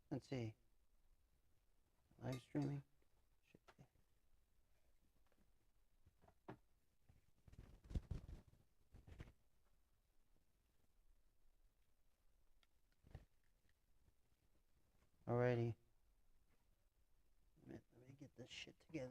Let's see. Live streaming. Alrighty. Let me get this shit together.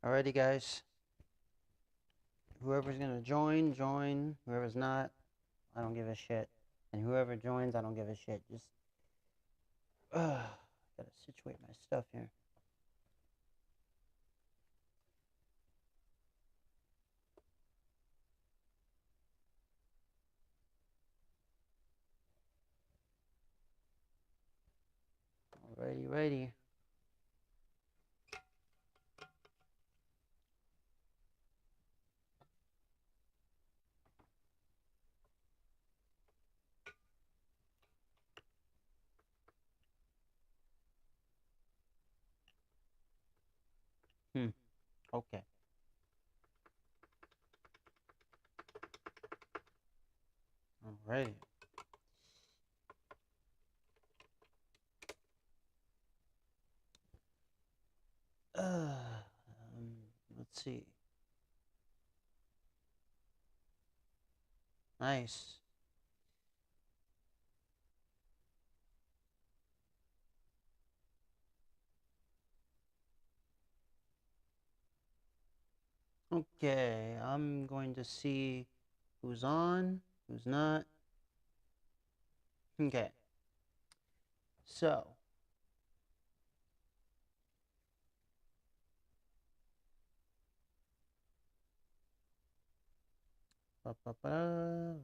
Alrighty, guys. Whoever's gonna join, join. Whoever's not, I don't give a shit. And whoever joins, I don't give a shit. Just, gotta situate my stuff here. Alrighty, righty. Okay. Alrighty. Let's see. Nice. Okay, I'm going to see who's on, who's not. Okay. So, ba, ba, ba,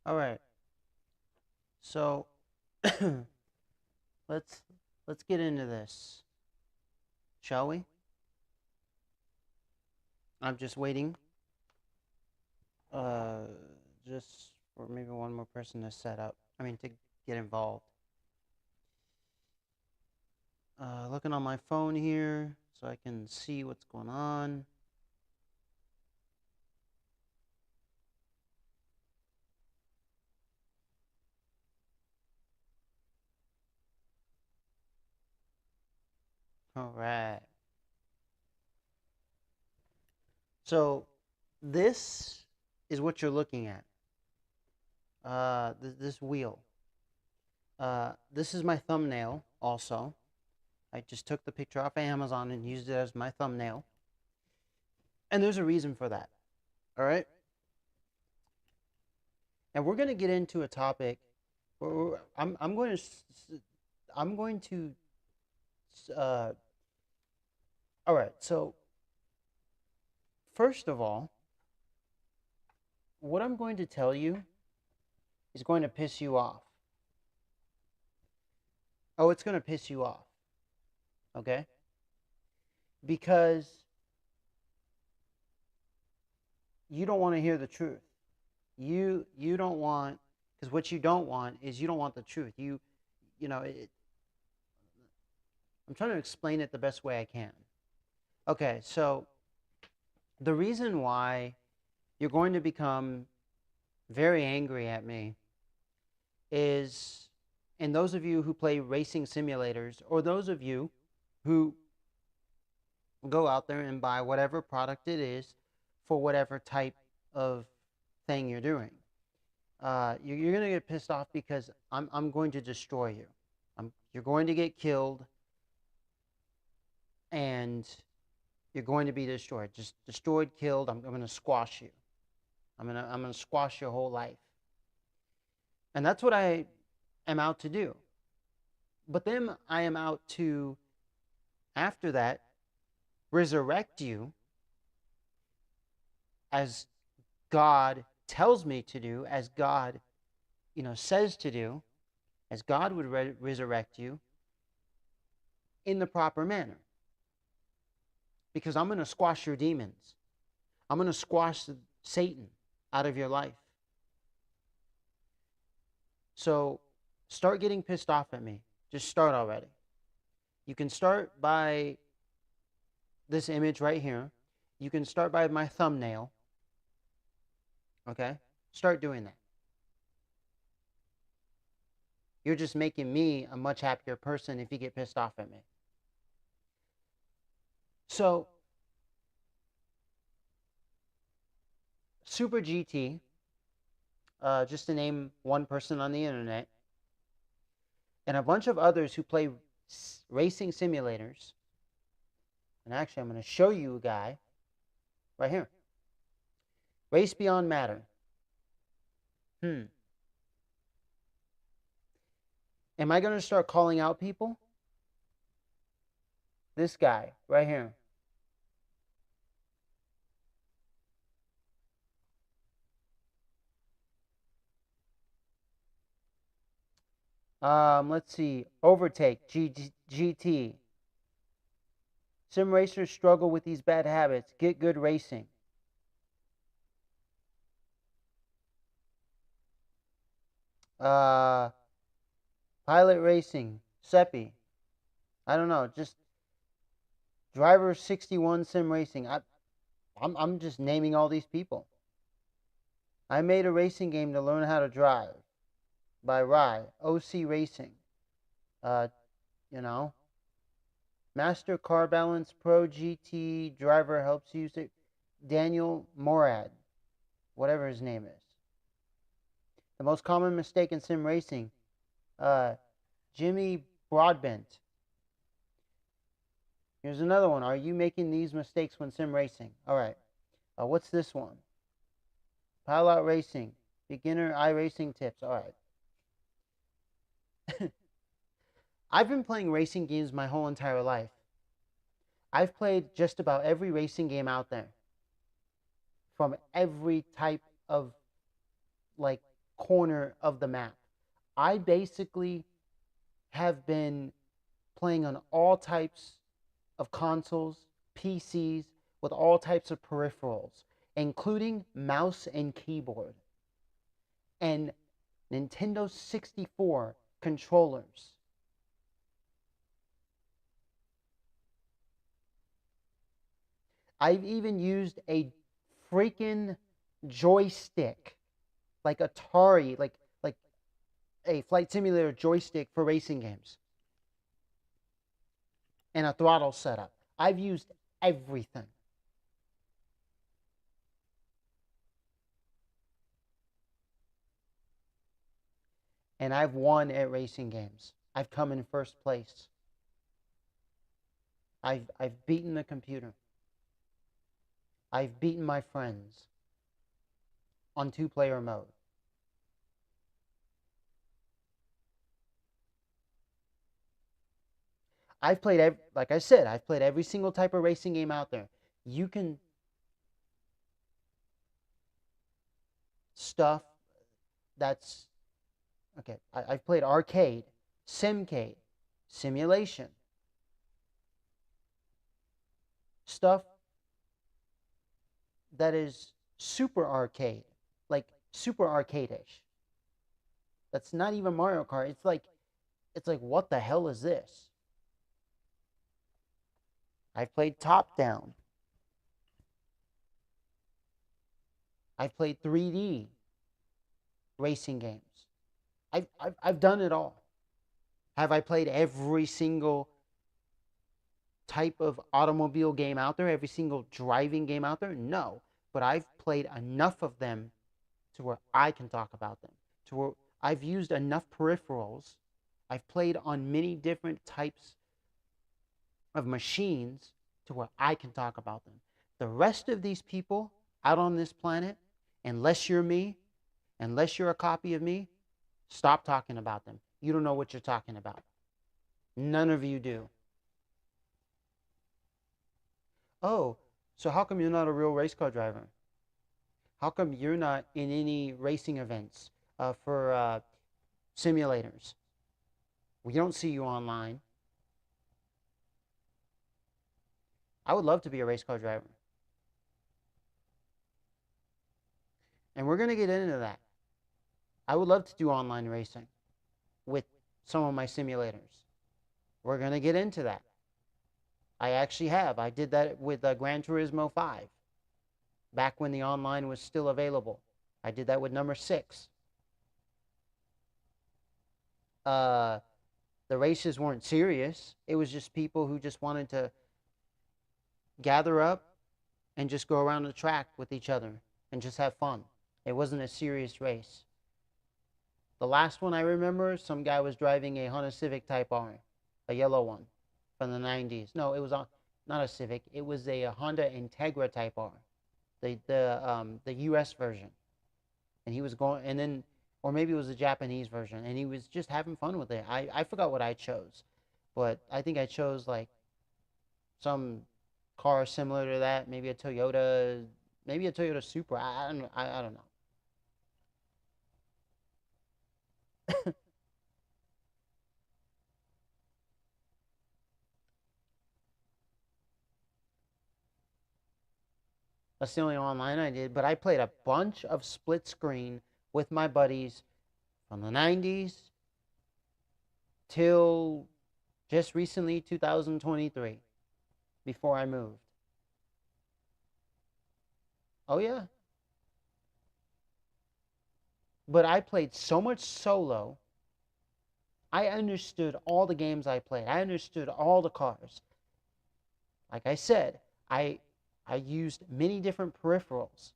all right. So, let's let's get into this, shall we? I'm just waiting, uh, just for maybe one more person to set up. I mean, to get involved. Looking on my phone here so I can see what's going on. All right. So this is what you're looking at. This wheel. This is my thumbnail also. I just took the picture off of Amazon and used it as my thumbnail. And there's a reason for that. All right? And we're going to get into a topic where I'm going to all right. So first of all, what I'm going to tell you is going to piss you off. Oh, it's going to piss you off. Okay? Because you don't want to hear the truth. You don't want, because what you don't want is you don't want the truth. I'm trying to explain it the best way I can. Okay, so the reason why you're going to become very angry at me is, and those of you who play racing simulators, or those of you who go out there and buy whatever product it is for whatever type of thing you're doing, you're going to get pissed off because I'm going to destroy you. You're going to get killed, and you're going to be destroyed. Just destroyed, killed. I'm going to squash you. I'm going to squash your whole life. And that's what I am out to do. But then I am out to, after that, resurrect you as God tells me to do, as God, says to do, as God would resurrect you in the proper manner. Because I'm going to squash your demons. I'm going to squash Satan out of your life. So start getting pissed off at me. Just start already. You can start by this image right here. You can start by my thumbnail. Okay? Start doing that. You're just making me a much happier person if you get pissed off at me. So, Super GT, just to name one person on the internet, and a bunch of others who play racing simulators. And actually, I'm going to show you a guy right here. Race Beyond Matter. Am I going to start calling out people? This guy right here. Let's see. Overtake, GT. Sim racers struggle with these bad habits. Get good racing. Pilot Racing, Seppi. I don't know. Just Driver 61 Sim Racing. I'm just naming all these people. I made a racing game to learn how to drive by Rye. OC Racing. Master Car Balance Pro GT driver helps use it. Daniel Morad, whatever his name is. The most common mistake in sim racing. Jimmy Broadbent. Here's another one. Are you making these mistakes when sim racing? All right. What's this one? Pilot Racing. Beginner iRacing tips. All right. I've been playing racing games my whole entire life. I've played just about every racing game out there. From every type of, corner of the map. I basically have been playing on all types of consoles, PCs, with all types of peripherals, including mouse and keyboard, and Nintendo 64 controllers. I've even used a freaking joystick, like Atari, like a Flight Simulator joystick for racing games, and a throttle setup. I've used everything. And I've won at racing games. I've come in first place. I've beaten the computer. I've beaten my friends on 2-player mode. I've played, like I said, I've played every single type of racing game out there. You can stuff that's okay. I've played arcade, simcade, simulation, stuff that is super arcade, like super arcade-ish. That's not even Mario Kart. It's like what the hell is this? I've played top down. I've played 3D racing games. I've done it all. Have I played every single type of automobile game out there, every single driving game out there? No. But I've played enough of them to where I can talk about them, to where I've used enough peripherals. I've played on many different types of machines to where I can talk about them. The rest of these people out on this planet, unless you're me, unless you're a copy of me, stop talking about them. You don't know what you're talking about. None of you do. Oh, so how come you're not a real race car driver? How come you're not in any racing events for simulators? We don't see you online. I would love to be a race car driver. And we're going to get into that. I would love to do online racing with some of my simulators. We're going to get into that. I actually have. I did that with Gran Turismo 5 back when the online was still available. I did that with number 6. The races weren't serious. It was just people who just wanted to gather up and just go around the track with each other and just have fun. It wasn't a serious race. The last one I remember, some guy was driving a Honda Civic Type R, a yellow one from the 90s. No, it was not a Civic. It was a Honda Integra Type R, the U.S. version. And he was going, and then, or maybe it was a Japanese version, and he was just having fun with it. I forgot what I chose, but I think I chose like some car similar to that, maybe a Toyota Supra. I don't know. That's the only online I did, but I played a bunch of split screen with my buddies from the 90s till just recently 2023 before I moved. Oh yeah. But I played so much solo. I understood all the games I played. I understood all the cars. Like I said, I used many different peripherals.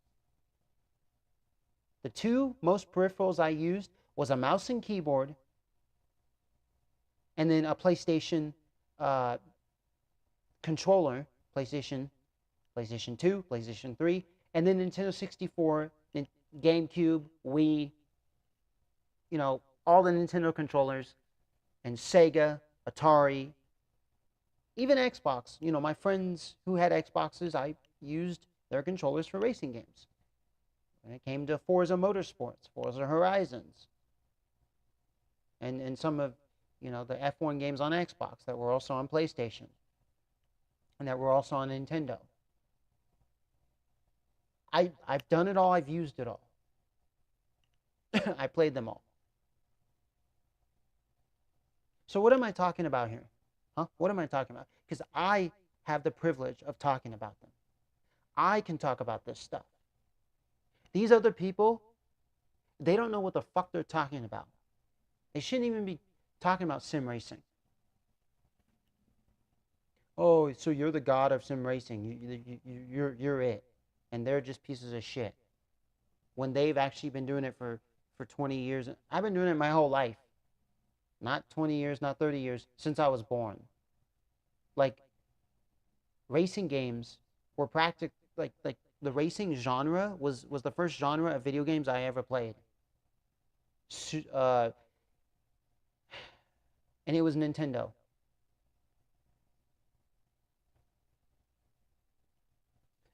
The two most peripherals I used was a mouse and keyboard and then a PlayStation uh, controller, PlayStation 2, PlayStation 3, and then Nintendo 64, GameCube, Wii, all the Nintendo controllers, and Sega, Atari, even Xbox. My friends who had Xboxes, I used their controllers for racing games. When it came to Forza Motorsports, Forza Horizons, and some of the F1 games on Xbox that were also on PlayStation and that were also on Nintendo. I've done it all. I've used it all. I played them all. So what am I talking about here? Huh? What am I talking about? Because I have the privilege of talking about them. I can talk about this stuff. These other people, they don't know what the fuck they're talking about. They shouldn't even be talking about sim racing. Oh, so you're the god of sim racing. You're it. And they're just pieces of shit. When they've actually been doing it for for 20 years. I've been doing it my whole life. Not 20 years, not 30 years, since I was born. Like, racing games were like the racing genre was the first genre of video games I ever played. Uh, and it was Nintendo.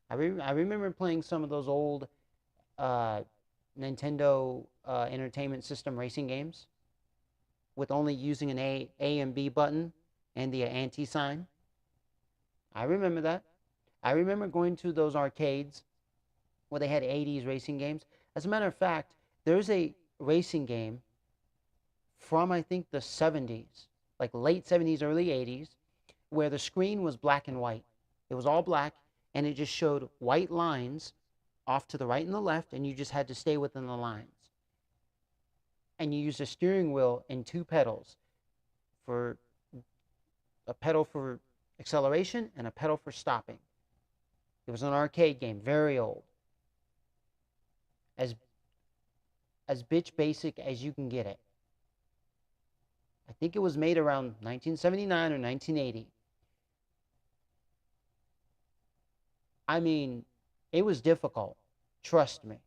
I remember playing some of those old uh, Nintendo Entertainment System racing games with only using an A and B button and the anti sign. I remember that. I remember going to those arcades where they had 80s racing games. As a matter of fact, there's a racing game from, I think, the 70s, like late 70s, early 80s, where the screen was black and white. It was all black, and it just showed white lines off to the right and the left, and you just had to stay within the lines. And you used a steering wheel and two pedals, for a pedal for acceleration and a pedal for stopping. It was an arcade game, very old. As bitch basic as you can get it. I think it was made around 1979 or 1980. I mean, it was difficult. Trust me.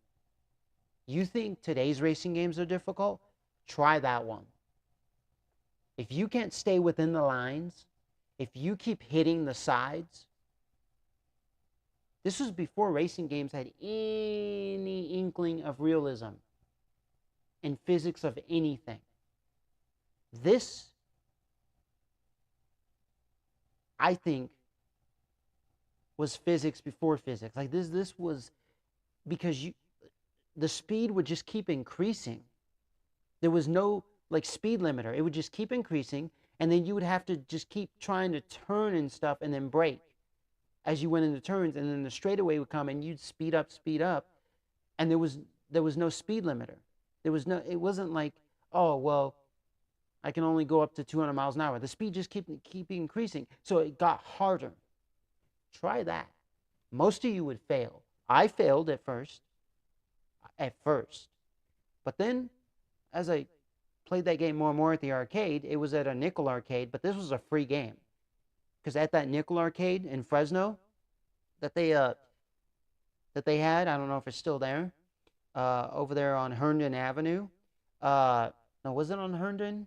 You think today's racing games are difficult? Try that one. If you can't stay within the lines, if you keep hitting the sides, this was before racing games had any inkling of realism and physics of anything. This, I think, was physics before physics. Like this was because the speed would just keep increasing. There was no like speed limiter. It would just keep increasing, and then you would have to just keep trying to turn and stuff and then brake as you went into turns, and then the straightaway would come and you'd speed up, and there was no speed limiter. It wasn't like, oh well, I can only go up to 200 miles an hour. The speed just keep increasing. So it got harder. Try that. Most of you would fail. I failed at first. But then, as I played that game more and more at the arcade, it was at a nickel arcade, but this was a free game. Because at that nickel arcade in Fresno that they had, I don't know if it's still there, over there on Herndon Avenue. No, was it on Herndon?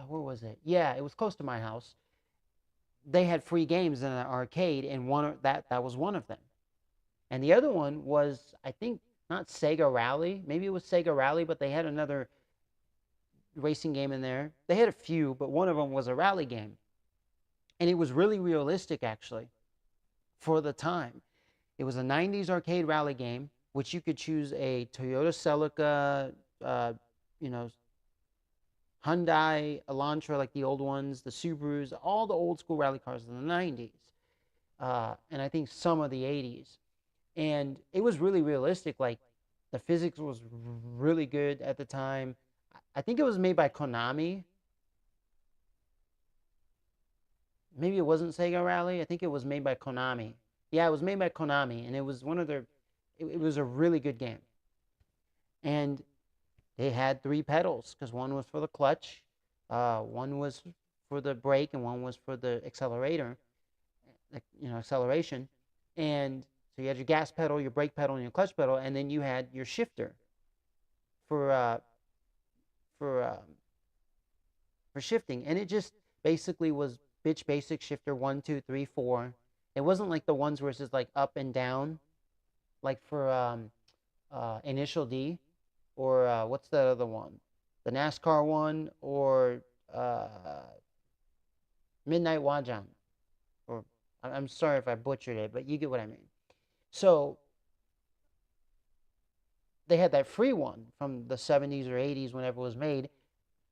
Where was it? Yeah, it was close to my house. They had free games in an arcade, and that was one of them. And the other one was, I think, not Sega Rally. Maybe it was Sega Rally, but they had another racing game in there. They had a few, but one of them was a rally game. And it was really realistic, actually, for the time. It was a 90s arcade rally game, which you could choose a Toyota Celica, Hyundai Elantra, like the old ones, the Subarus, all the old school rally cars in the 90s. And I think some of the 80s. And it was really realistic. Like, the physics was really good at the time. I think it was made by Konami. Maybe it wasn't Sega Rally. I think it was made by Konami. Yeah, it was made by Konami, and it was one of their. It was a really good game. And they had 3 pedals because one was for the clutch, one was for the brake, and one was for the accelerator. Acceleration. And so you had your gas pedal, your brake pedal, and your clutch pedal, and then you had your shifter for shifting. And it just basically was bitch basic shifter 1, 2, 3, 4. It wasn't like the ones where it's just like up and down, like for Initial D, or what's the other one? The NASCAR one, or Midnight Wajan. Or I'm sorry if I butchered it, but you get what I mean. So they had that free one from the 70s or 80s, whenever it was made,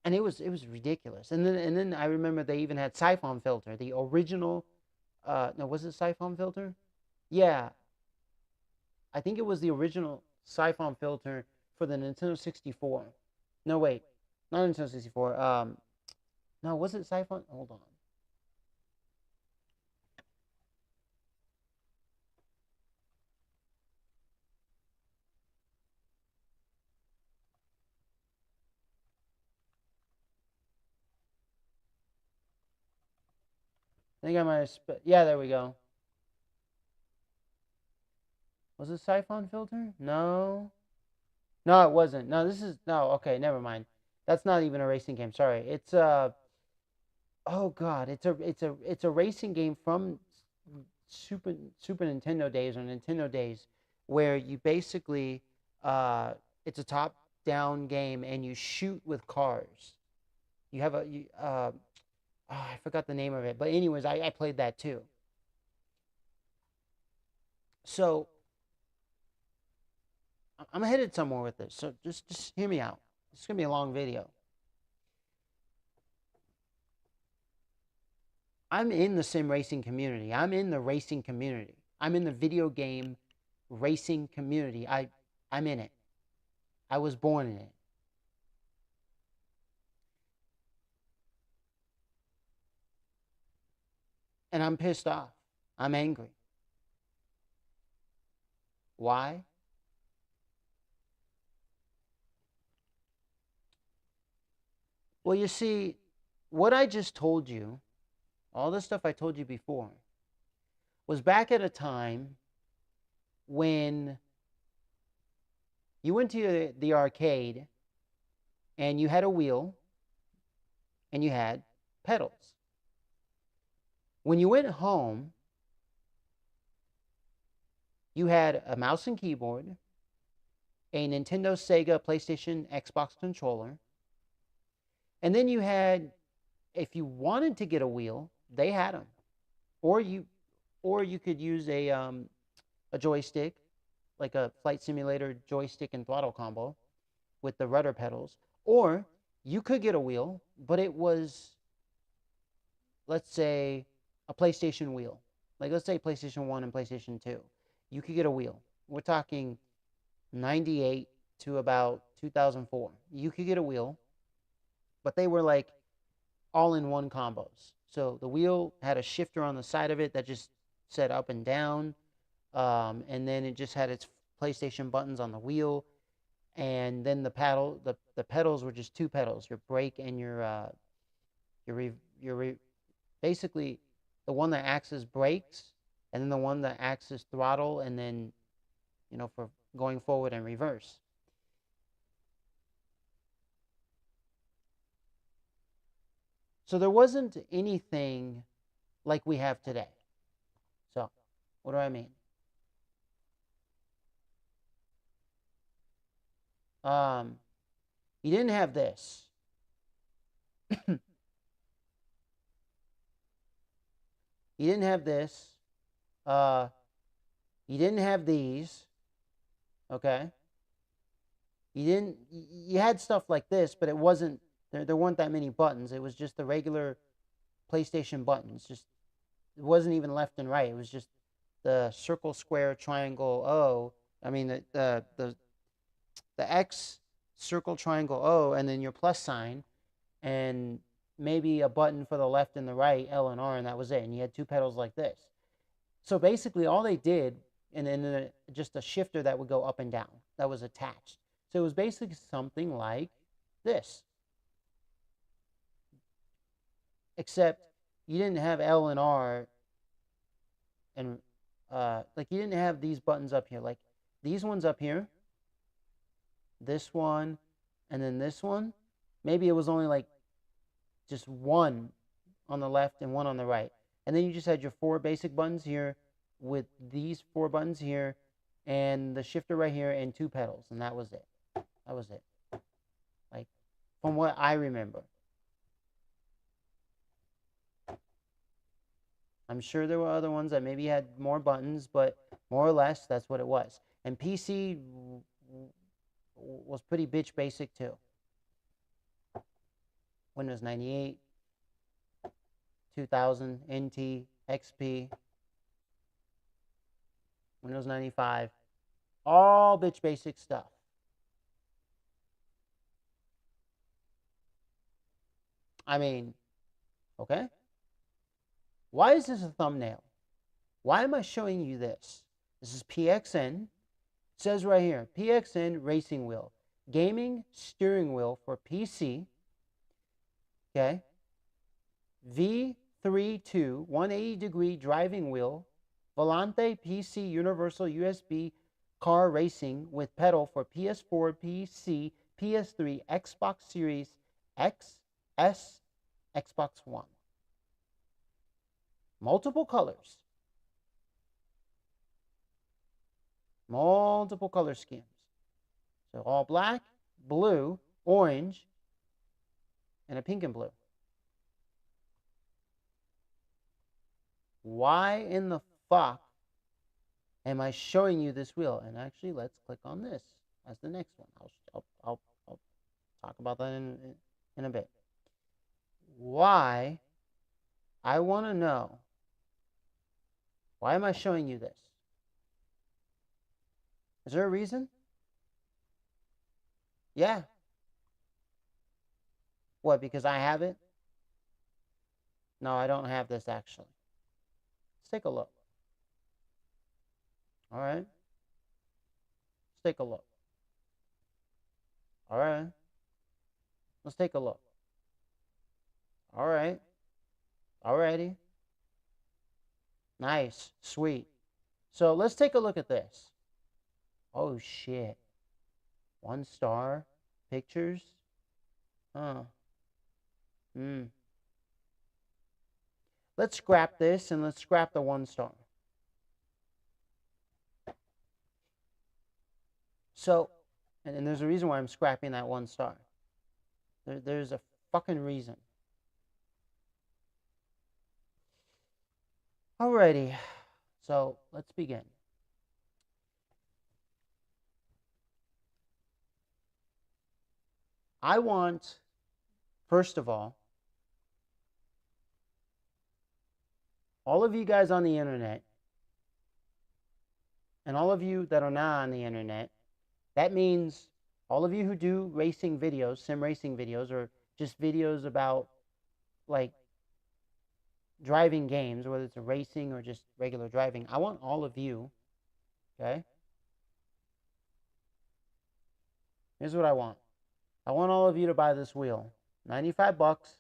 and it was ridiculous. And then I remember they even had Siphon Filter, the original. No, was it Siphon Filter? Yeah, I think it was the original Siphon Filter for the Nintendo 64. No, wait, not Nintendo 64. No, was it Siphon? Hold on. I think I might have, yeah, there we go. Was it Siphon Filter? No. No, it wasn't. No, this is, no, okay, never mind. That's not even a racing game. Sorry. It's oh god, it's a racing game from Super Nintendo days or Nintendo days where you basically it's a top down game and you shoot with cars. You have I forgot the name of it, but anyways, I played that too. So I'm headed somewhere with this. So just hear me out. It's gonna be a long video. I'm in the sim racing community. I'm in the racing community. I'm in the video game racing community. I'm in it. I was born in it. And I'm pissed off. I'm angry. Why? Well, you see, what I just told you, all the stuff I told you before, was back at a time when you went to the arcade and you had a wheel and you had pedals. When you went home, you had a mouse and keyboard, a Nintendo, Sega, PlayStation, Xbox controller, and then you had, if you wanted to get a wheel, they had them, or you could use a joystick, like a flight simulator joystick and throttle combo with the rudder pedals, or you could get a wheel, but it was, let's say, a PlayStation wheel. Like, let's say PlayStation 1 and PlayStation 2. You could get a wheel. We're talking 98 to about 2004. You could get a wheel, but they were like all-in-one combos. So the wheel had a shifter on the side of it that just said up and down, and then it just had its PlayStation buttons on the wheel, and then the pedals were just two pedals, your brake and your basically the one that acts as brakes, and then the one that acts as throttle, and then for going forward and reverse. So there wasn't anything like we have today. So what do I mean? You didn't have this. You didn't have this. You didn't have these. Okay. You had stuff like this, but it wasn't, there weren't that many buttons. It was just the regular PlayStation buttons. Just, it wasn't even left and right. It was just the circle, square, triangle, O. I mean, the X, circle, triangle, O, and then your plus sign, and maybe a button for the left and the right, L and R, and that was it. And you had two pedals like this. So basically all they did, and then just a shifter that would go up and down that was attached. So it was basically something like this. Except you didn't have L and R, and like you didn't have these buttons up here. Like these ones up here, this one, and then this one. Maybe it was only like just one on the left and one on the right. And then you just had your four basic buttons here with these four buttons here and the shifter right here and two pedals. And that was it. That was it. Like, from what I remember. I'm sure there were other ones that maybe had more buttons, but more or less, that's what it was. And PC was pretty bitch basic too. Windows 98, 2000, NT, XP, Windows 95, all bitch basic stuff. I mean, okay. Why is this a thumbnail? Why am I showing you this? This is PXN. It says right here, PXN Racing Wheel. Gaming steering wheel for PC. Okay. 3.2 180-degree driving wheel, Volante PC Universal USB car racing with pedal for PS4, PC, PS3, Xbox Series X, S, Xbox One. Multiple colors. Multiple color schemes. So all black, blue, orange, and a pink and blue. Why in the fuck am I showing you this wheel? And actually, let's click on this as the next one. I'll talk about that in a bit. Why? I want to know. Why am I showing you this? Is there a reason? Yeah. What, because I have it? No, I don't have this actually. Let's take a look. All right. Let's take a look. All right. Let's take a look. All right. Alrighty. Nice. Sweet. So let's take a look at this. Oh, shit. 1 star. Pictures. Huh. Let's scrap this and let's scrap the 1 star. So, and there's a reason why I'm scrapping that 1 star. There's a fucking reason. Alrighty. So, let's begin. I want, first of all of you guys on the internet, and all of you that are not on the internet, that means all of you who do racing videos, sim racing videos, or just videos about, like, driving games, whether it's a racing or just regular driving, I want all of you, okay? Here's what I want. I want all of you to buy this wheel. 95 bucks.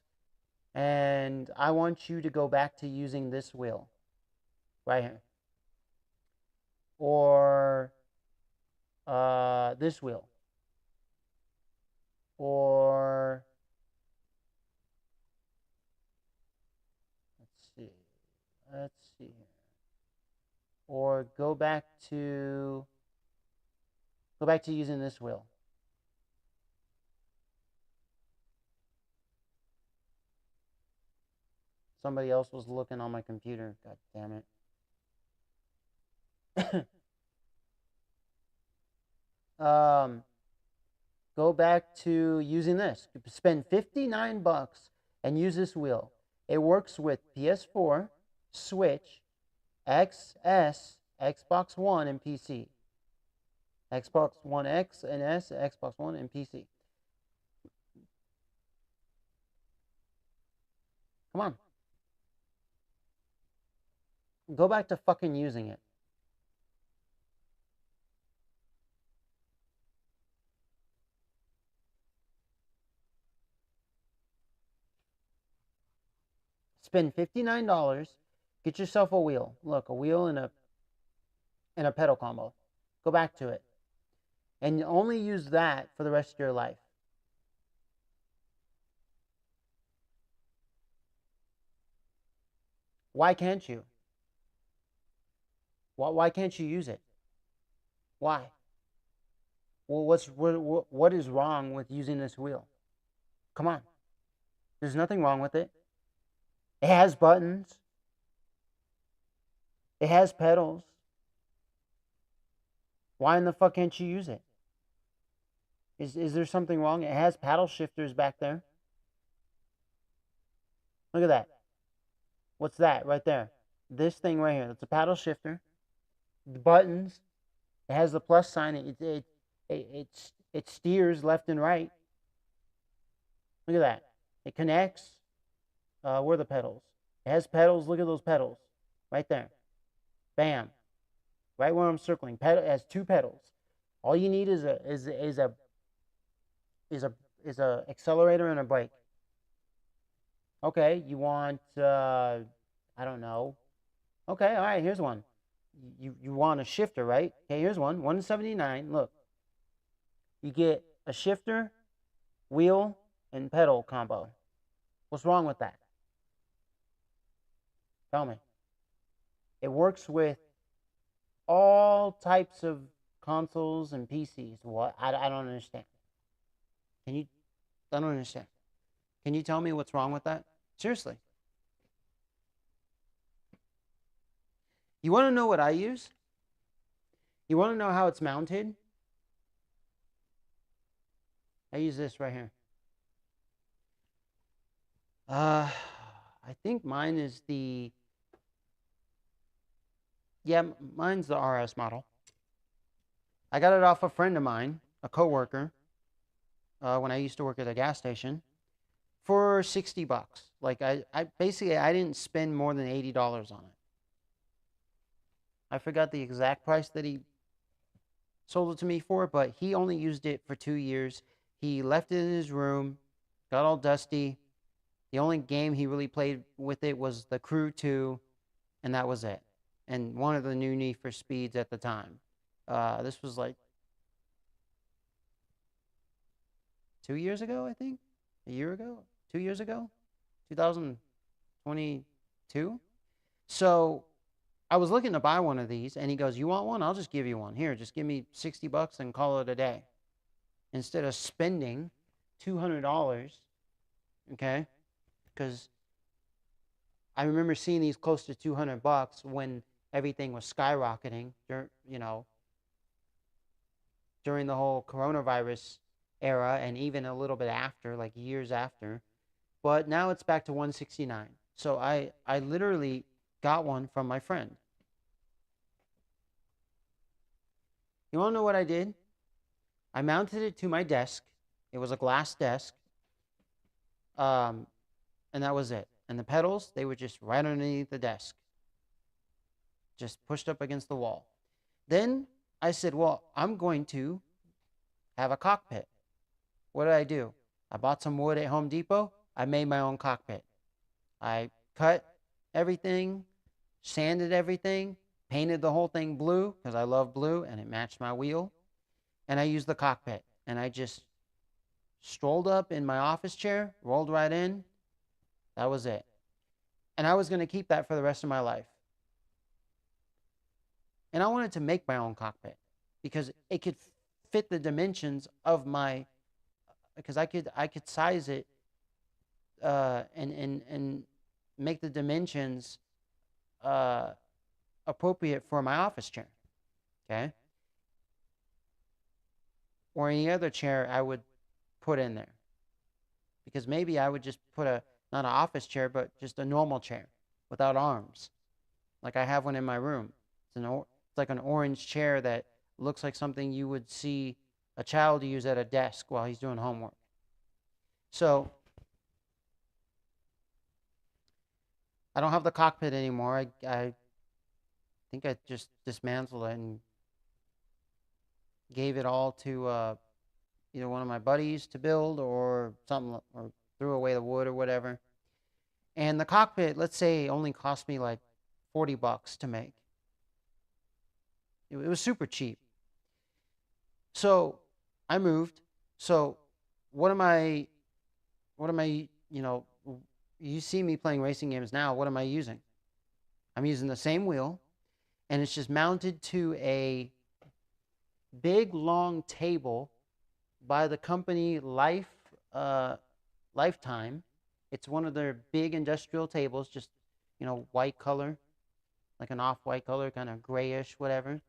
And I want you to go back to using this wheel. Right here. Or this wheel. Or let's see here. Or go back to using this wheel. Somebody else was looking on my computer. God damn it. Go back to using this. Spend 59 bucks and use this wheel. It works with PS4, Switch, XS, Xbox One, and PC. Xbox One X and S, Xbox One, and PC. Come on. Go back to fucking using it. Spend $59. Get yourself a wheel. Look, a wheel and a pedal combo. Go back to it. And only use that for the rest of your life. Why can't you? Why can't you use it? Why? Well, what is wrong with using this wheel? Come on. There's nothing wrong with it. It has buttons. It has pedals. Why in the fuck can't you use it? Is there something wrong? It has paddle shifters back there. Look at that. What's that right there? This thing right here. That's a paddle shifter. The buttons. It has the plus sign. It steers left and right. Look at that. It connects. Where are the pedals? It has pedals. Look at those pedals. Right there. Bam. Right where I'm circling. It has 2 pedals. All you need is a accelerator and a brake. Okay, you want, I don't know. Okay, all right, here's one. You want a shifter, right? Okay, here's one, 179. Look, you get a shifter, wheel, and pedal combo. What's wrong with that? Tell me. It works with all types of consoles and PCs. What? I don't understand. Can you? I don't understand. Can you tell me what's wrong with that? Seriously. You want to know what I use? You want to know how it's mounted? I use this right here. I think mine is the, yeah, mine's the RS model. I got it off a friend of mine, a coworker, when I used to work at a gas station, for $60. Like I basically I didn't spend more than $80 on it. I forgot the exact price that he sold it to me for, but he only used it for 2 years. He left it in his room, got all dusty. The only game he really played with it was the Crew 2, and that was it. And one of the new Need for Speeds at the time. This was like 2 years ago, I think. A year ago? 2 years ago? 2022? So I was looking to buy one of these, and he goes, "You want one? I'll just give you one. Here, just give me $60 and call it a day." Instead of spending $200, okay? Because I remember seeing these close to $200 when everything was skyrocketing, during the whole coronavirus era, and even a little bit after, like years after. But now it's back to 169. So I literally got one from my friend. You want to know what I did? I mounted it to my desk. It was a glass desk. And that was it. And the pedals, they were just right underneath the desk, just pushed up against the wall. Then I said, well, I'm going to have a cockpit. What did I do? I bought some wood at Home Depot. I made my own cockpit. I cut everything, sanded everything, painted the whole thing blue because I love blue and it matched my wheel. And I used the cockpit. And I just strolled up in my office chair, rolled right in. That was it. And I was going to keep that for the rest of my life. And I wanted to make my own cockpit because it could fit the dimensions of my, because I could size it and make the dimensions appropriate for my office chair, okay? Or any other chair I would put in there. Because maybe I would just put not an office chair, but just a normal chair without arms. Like I have one in my room. It's like an orange chair that looks like something you would see a child use at a desk while he's doing homework. So I don't have the cockpit anymore. I think I just dismantled it and gave it all to either one of my buddies to build or something, or threw away the wood or whatever. And the cockpit, let's say, only cost me like $40 to make. It was super cheap. So I moved. So what am I, you see me playing racing games now. What am I using? I'm using the same wheel, and it's just mounted to a big, long table by the company Lifetime. It's one of their big industrial tables, just, white color, like an off-white color, kind of grayish, whatever.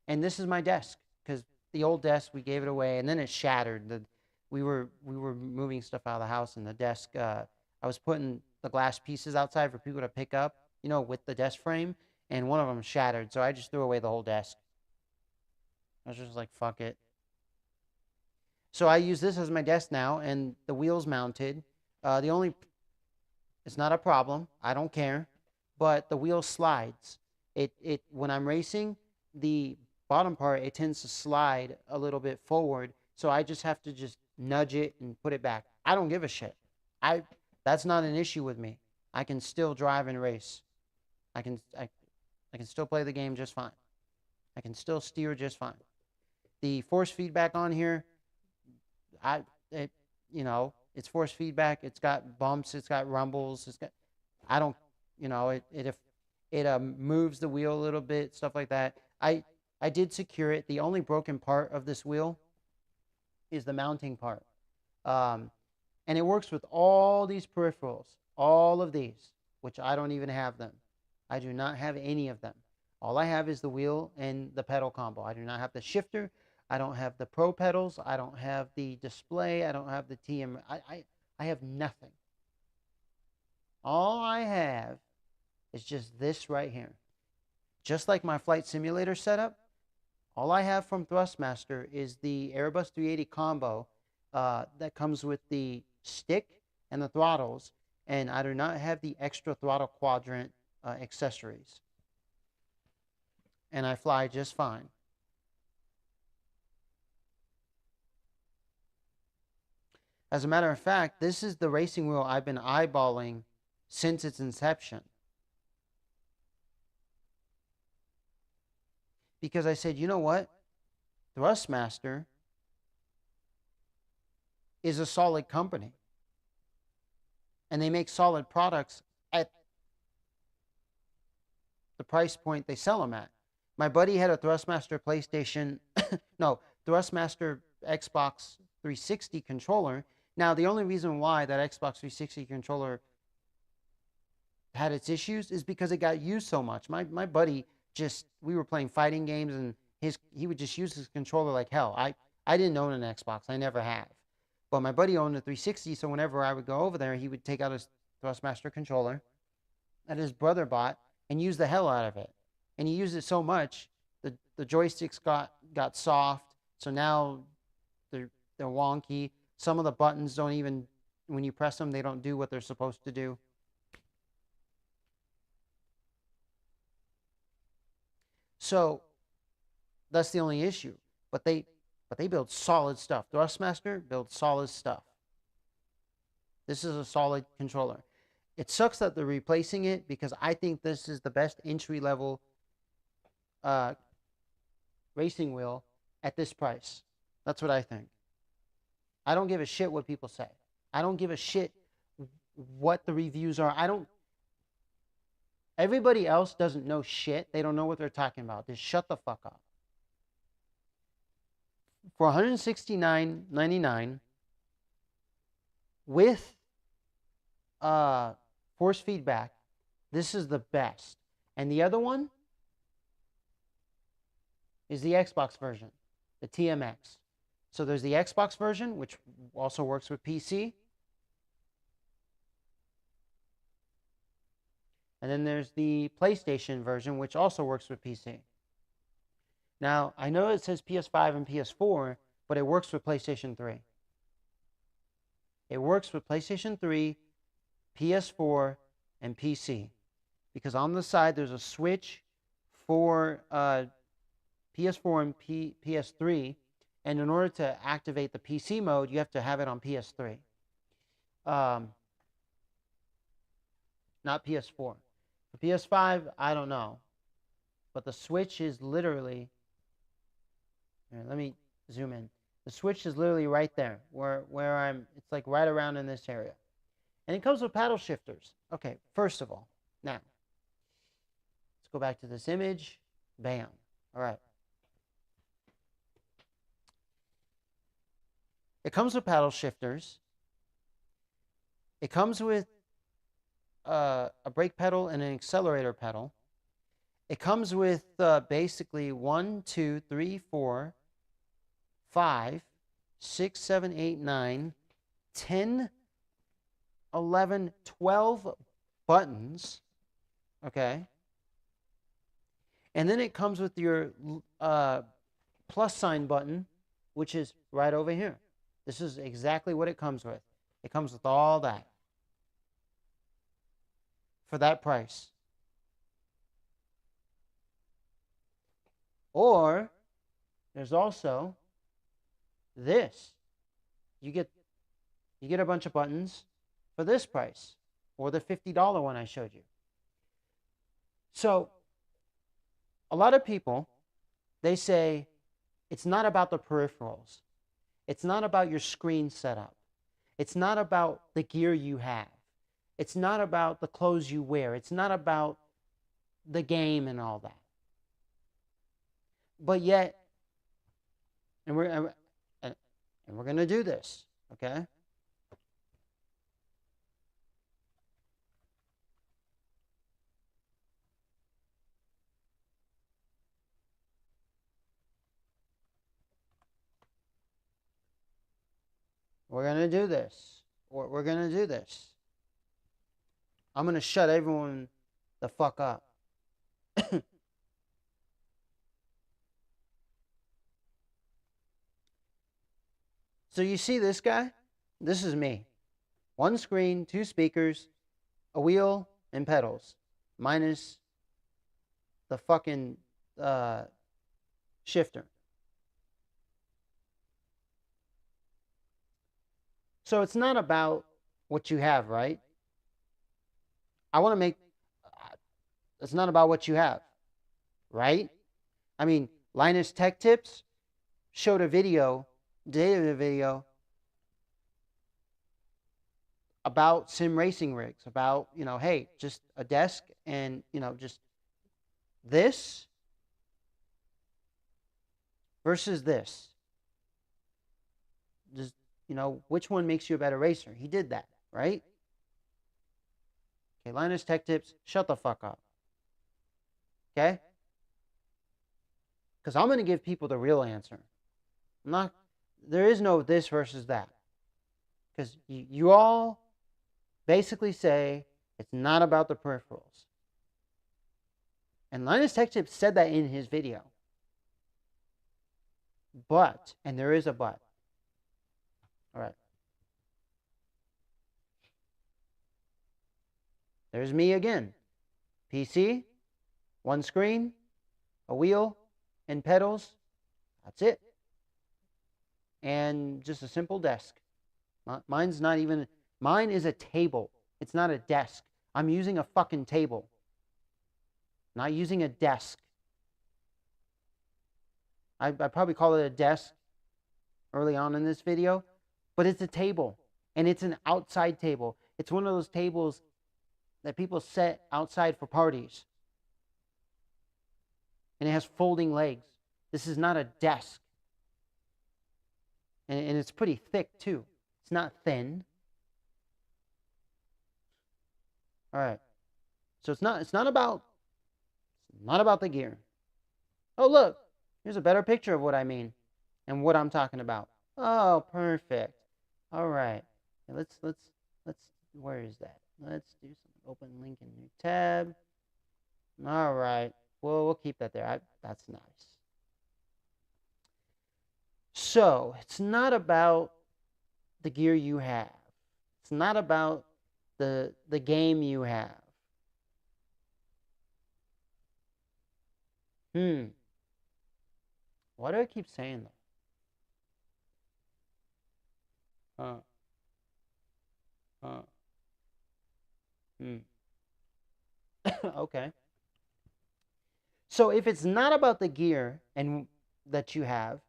And this is my desk, because the old desk, we gave it away, and then it shattered. We were moving stuff out of the house, and the desk, I was putting the glass pieces outside for people to pick up, with the desk frame, and one of them shattered, so I just threw away the whole desk. I was just like, fuck it. So I use this as my desk now, and the wheel's mounted. It's not a problem. I don't care. But the wheel slides. When I'm racing, the bottom part, it tends to slide a little bit forward. So I just have to just nudge it and put it back. I don't give a shit. That's That's not an issue with me. I can still drive and race. I can still play the game just fine. I can still steer just fine. The force feedback on here, it's force feedback. It's got bumps. It's got rumbles. I don't, it moves the wheel a little bit, stuff like that. I did secure it. The only broken part of this wheel is the mounting part. And it works with all these peripherals, all of these, which I don't even have them. I do not have any of them. All I have is the wheel and the pedal combo. I do not have the shifter. I don't have the pro pedals. I don't have the display. I don't have the TM. I have nothing. All I have is just this right here. Just like my flight simulator setup, all I have from Thrustmaster is the Airbus 380 combo that comes with the stick and the throttles, and I do not have the extra throttle quadrant accessories. And I fly just fine. As a matter of fact, this is the racing wheel I've been eyeballing since its inception. Because I said, you know what? Thrustmaster is a solid company. And they make solid products at the price point they sell them at. My buddy had a Thrustmaster PlayStation, no, Thrustmaster Xbox 360 controller. Now, the only reason why that Xbox 360 controller had its issues is because it got used so much. My buddy we were playing fighting games, and he would just use his controller like hell. I didn't own an Xbox. I never have. But my buddy owned a 360, so whenever I would go over there, he would take out his Thrustmaster controller that his brother bought and use the hell out of it. And he used it so much, the joysticks got soft, so now they're wonky. Some of the buttons don't even, when you press them, they don't do what they're supposed to do. So that's the only issue. But they build solid stuff. Thrustmaster builds solid stuff. This is a solid controller. It sucks that they're replacing it, because I think this is the best entry-level racing wheel at this price. That's what I think. I don't give a shit what people say. I don't give a shit what the reviews are. Everybody else doesn't know shit. They don't know what they're talking about. Just shut the fuck up. For $169.99 with force feedback, this is the best. And the other one is the Xbox version, the TMX. So there's the Xbox version, which also works with PC. And then there's the PlayStation version, which also works with PC. Now, I know it says PS5 and PS4, but it works with PlayStation 3. It works with PlayStation 3, PS4, and PC. Because on the side, there's a switch for PS4 and PS3. And in order to activate the PC mode, you have to have it on PS3. Not PS4. For PS5, I don't know. But the switch is literally... Here, let me zoom in. The switch is literally right there, where I'm... It's like right around in this area. And it comes with paddle shifters. Okay, first of all, now, let's go back to this image. Bam. All right. It comes with paddle shifters. It comes with a brake pedal and an accelerator pedal. It comes with basically 1, 2, 3, 4, 5, 6, 7, 8, 9, 10, 11, 12 buttons. Okay. And then it comes with your plus sign button, which is right over here. This is exactly what it comes with. It comes with all that. For that price. Or there's also this. You get a bunch of buttons for this price, or the $50 one I showed you. So a lot of people, they say it's not about the peripherals. It's not about your screen setup. It's not about the gear you have. It's not about the clothes you wear. It's not about the game and all that. But yet, and we're going to do this, okay? We're going to do this. We're going to do this. I'm going to shut everyone the fuck up. So you see this guy? This is me. One screen, two speakers, a wheel, and pedals. Minus the fucking shifter. So it's not about what you have, right? I want to make... It's not about what you have, right? I mean, Linus Tech Tips showed a video, did a video about sim racing rigs, about, hey, just a desk and, just this versus this. Just, which one makes you a better racer? He did that, right? Okay, Linus Tech Tips, shut the fuck up. Okay? Because I'm going to give people the real answer. There is no this versus that. Because you all basically say it's not about the peripherals. And Linus Tech Tips said that in his video. But, and there is a but. All right. There's me again. PC, one screen, a wheel, and pedals. That's it. And just a simple desk. Mine's not even... Mine is a table. It's not a desk. I'm using a fucking table. Not using a desk. I probably call it a desk early on in this video. But it's a table. And it's an outside table. It's one of those tables that people set outside for parties. And it has folding legs. This is not a desk. And it's pretty thick too. It's not thin. All right. So it's not about the gear. Oh, look. Here's a better picture of what I mean and what I'm talking about. Oh, perfect. All right. Let's where is that? Let's do some open link in new tab. All right. Well, we'll keep that there. That's nice. So, it's not about the gear you have. It's not about the game you have. Why do I keep saying that? Okay. So if it's not about the gear and that you have,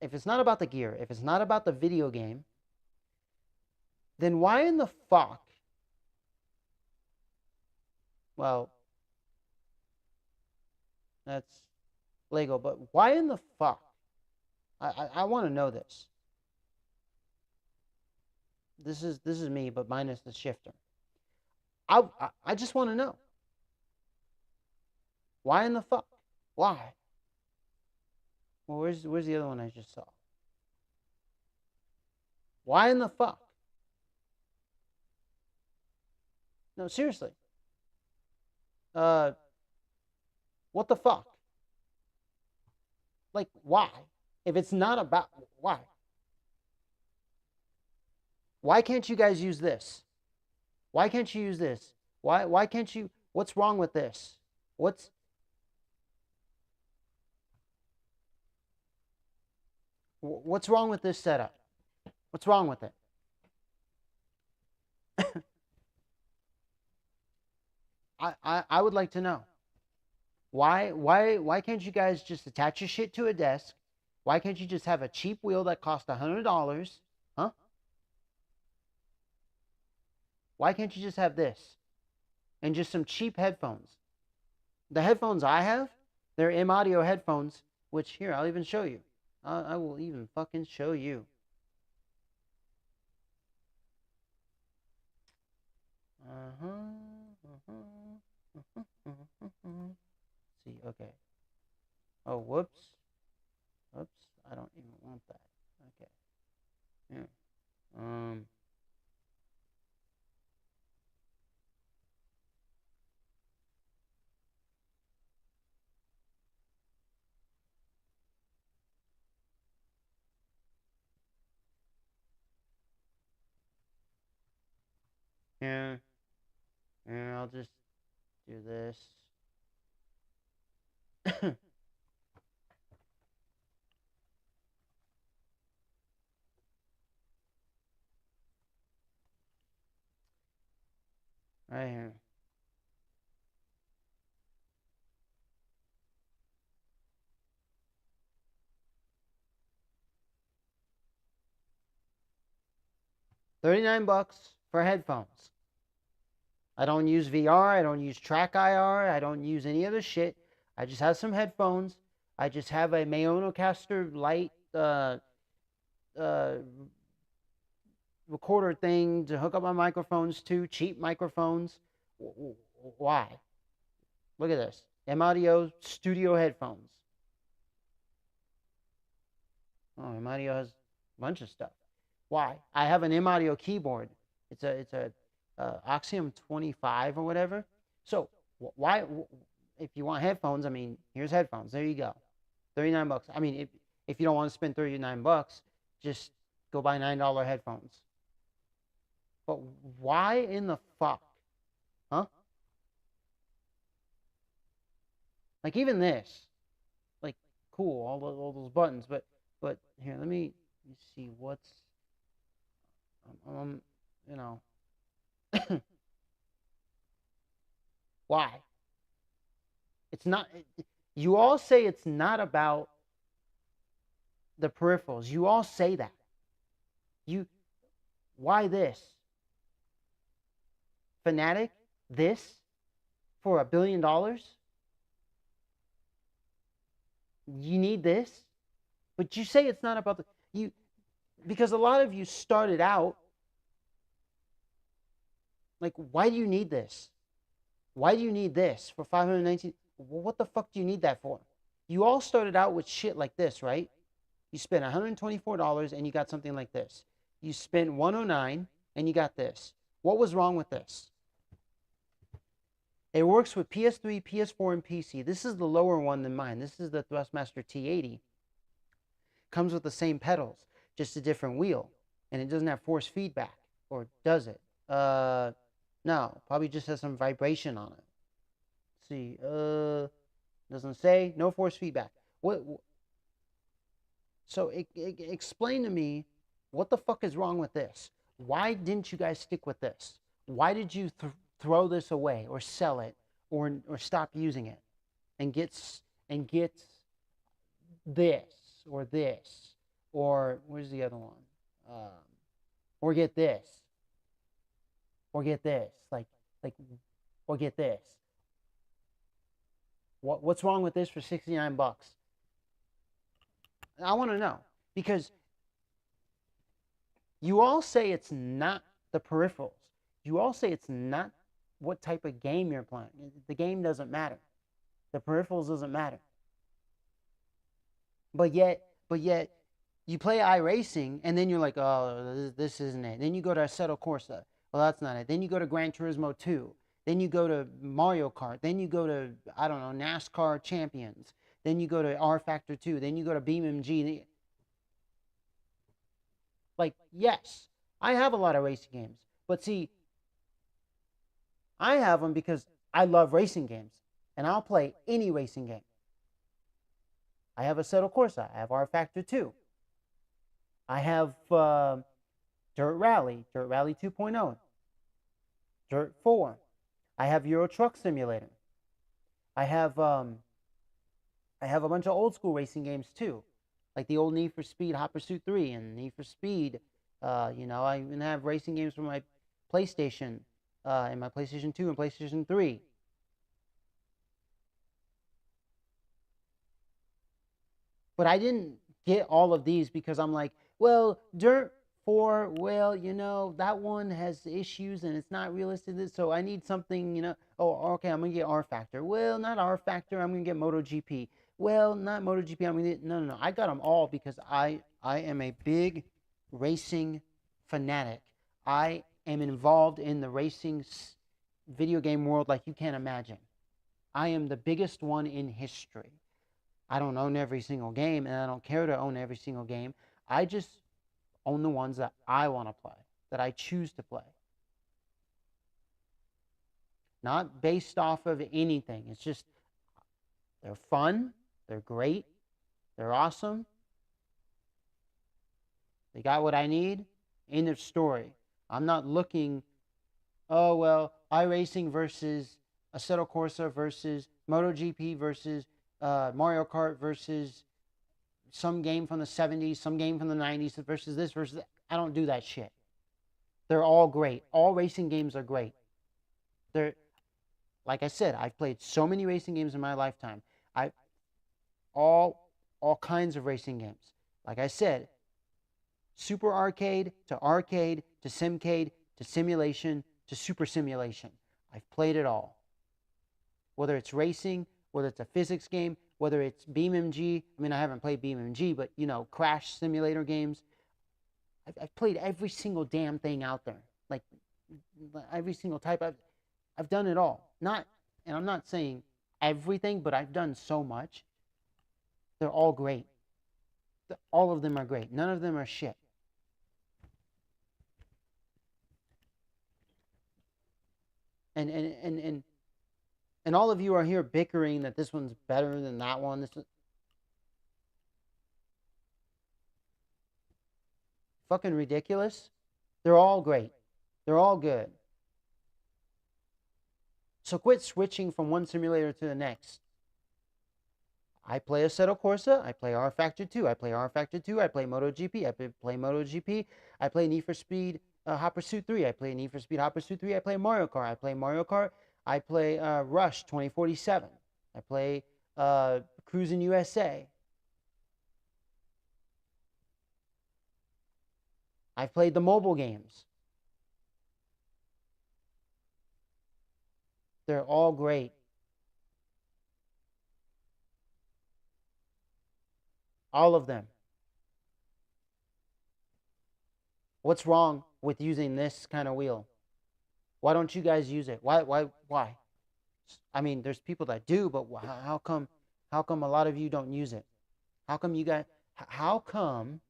if it's not about the gear, if it's not about the video game, then why in the fuck? Well, that's Lego, but why in the fuck? I want to know this. This is me, but minus the shifter. I just want to know. Why in the fuck? Why? Well, where's the other one I just saw? Why in the fuck? No, seriously. What the fuck? Like, why? If it's not about... Why? Why can't you guys use this? Why can't you use this? Why can't you... What's wrong with this? What's wrong with this setup? What's wrong with it? I would like to know. Why can't you guys just attach your shit to a desk? Why can't you just have a cheap wheel that costs $100? Huh? Why can't you just have this and just some cheap headphones? The headphones I have, they're M-Audio headphones, which here, I'll even show you. I will even fucking show you. See, okay. Oh, whoops. Whoops. I don't even want that. Okay. Yeah. Um. Yeah. Yeah. I'll just do this. Right here. $39 for headphones. I don't use VR. I don't use Track IR. I don't use any other shit. I just have some headphones. I just have a Mayonocaster Lite uh, recorder thing to hook up my microphones to. Cheap microphones. Why? Look at this. M-Audio studio headphones. Oh, M-Audio has a bunch of stuff. Why? I have an M-Audio keyboard. It's a Axiom 25 or whatever. So why? If you want headphones, I mean, here's headphones. There you go. $39. I mean, if you don't want to spend $39, just go buy $9 headphones. But why in the fuck? Huh? Like even this. Like cool, all those buttons, but here, let me see what's you know. Why? It's not you all say it's not about the peripherals. You all say that. You why this? Fanatic, this for $1 billion? You need this? But you say it's not about the you because a lot of you started out like, why do you need this? Why do you need this for 519? Well, what the fuck do you need that for? You all started out with shit like this, right? You spent $124 and you got something like this. You spent $109 and you got this. What was wrong with this? It works with PS3, PS4, and PC. This is the lower one than mine. This is the Thrustmaster T80. Comes with the same pedals, just a different wheel. And it doesn't have force feedback. Or does it? No. Probably just has some vibration on it. Let's see. Doesn't say. No force feedback. What? So explain to me what the fuck is wrong with this? Why didn't you guys stick with this? Why did you throw this away or sell it or stop using it and get this or this or where's the other one? Or get this or get this like or get this. What's wrong with this for $69? I want to know because you all say it's not the peripherals. You all say it's not what type of game you're playing. The game doesn't matter. The peripherals doesn't matter. But yet you play iRacing and then you're like, oh, this isn't it. Then you go to Assetto Corsa. Well, that's not it. Then you go to Gran Turismo 2. Then you go to Mario Kart. Then you go to, I don't know, NASCAR Champions. Then you go to R Factor 2. Then you go to BeamNG. Like, yes, I have a lot of racing games. But see, I have them because I love racing games. And I'll play any racing game. I have Assetto Corsa. I have R Factor 2. I have Dirt Rally 2.0, Dirt 4. I have Euro Truck Simulator. I have a bunch of old school racing games too, like the old Need for Speed Hot Pursuit 3 and Need for Speed. I even have racing games for my PlayStation, and my PlayStation 2 and PlayStation 3. But I didn't get all of these because I'm like, well, Dirt 4, well, that one has issues and it's not realistic. So I need something, oh, okay, I'm going to get R Factor. Well, not R Factor, I'm going to get MotoGP. Well, not MotoGP, I'm going to get, no. I got them all because I am a big racing fanatic. I am involved in the racing video game world like you can't imagine. I am the biggest one in history. I don't own every single game, and I don't care to own every single game. I just own the ones that I want to play, that I choose to play. Not based off of anything. It's just, they're fun, they're great, they're awesome. They got what I need. End of story. I'm not looking, oh, well, iRacing versus Assetto Corsa versus MotoGP versus Mario Kart versus some game from the 70s, some game from the 90s versus this versus that. I don't do that shit. They're all great. All racing games are great. They're, like I said, I've played so many racing games in my lifetime. All kinds of racing games. Like I said, Super Arcade to Simcade to Simulation to Super Simulation. I've played it all. Whether it's racing, whether it's a physics game, whether it's BeamNG. I mean, I haven't played BeamNG, but, crash simulator games. I've played every single damn thing out there. Like, every single type. I've done it all. And I'm not saying everything, but I've done so much. They're all great. All of them are great. None of them are shit. And all of you are here bickering that this one's better than that one. This is fucking ridiculous. They're all great. They're all good. So quit switching from one simulator to the next. I play Assetto Corsa. I play R Factor 2. I play R Factor 2. I play MotoGP. I play MotoGP. I play Need for Speed Hot Pursuit 3. I play Need for Speed Hot Pursuit 3. I play Mario Kart. I play Mario Kart. I play Rush 2047. I play Cruis'n USA. I've played the mobile games. They're all great. All of them. What's wrong with using this kind of wheel? Why don't you guys use it? Why? I mean, there's people that do, but how come a lot of you don't use it? How come you guys, how come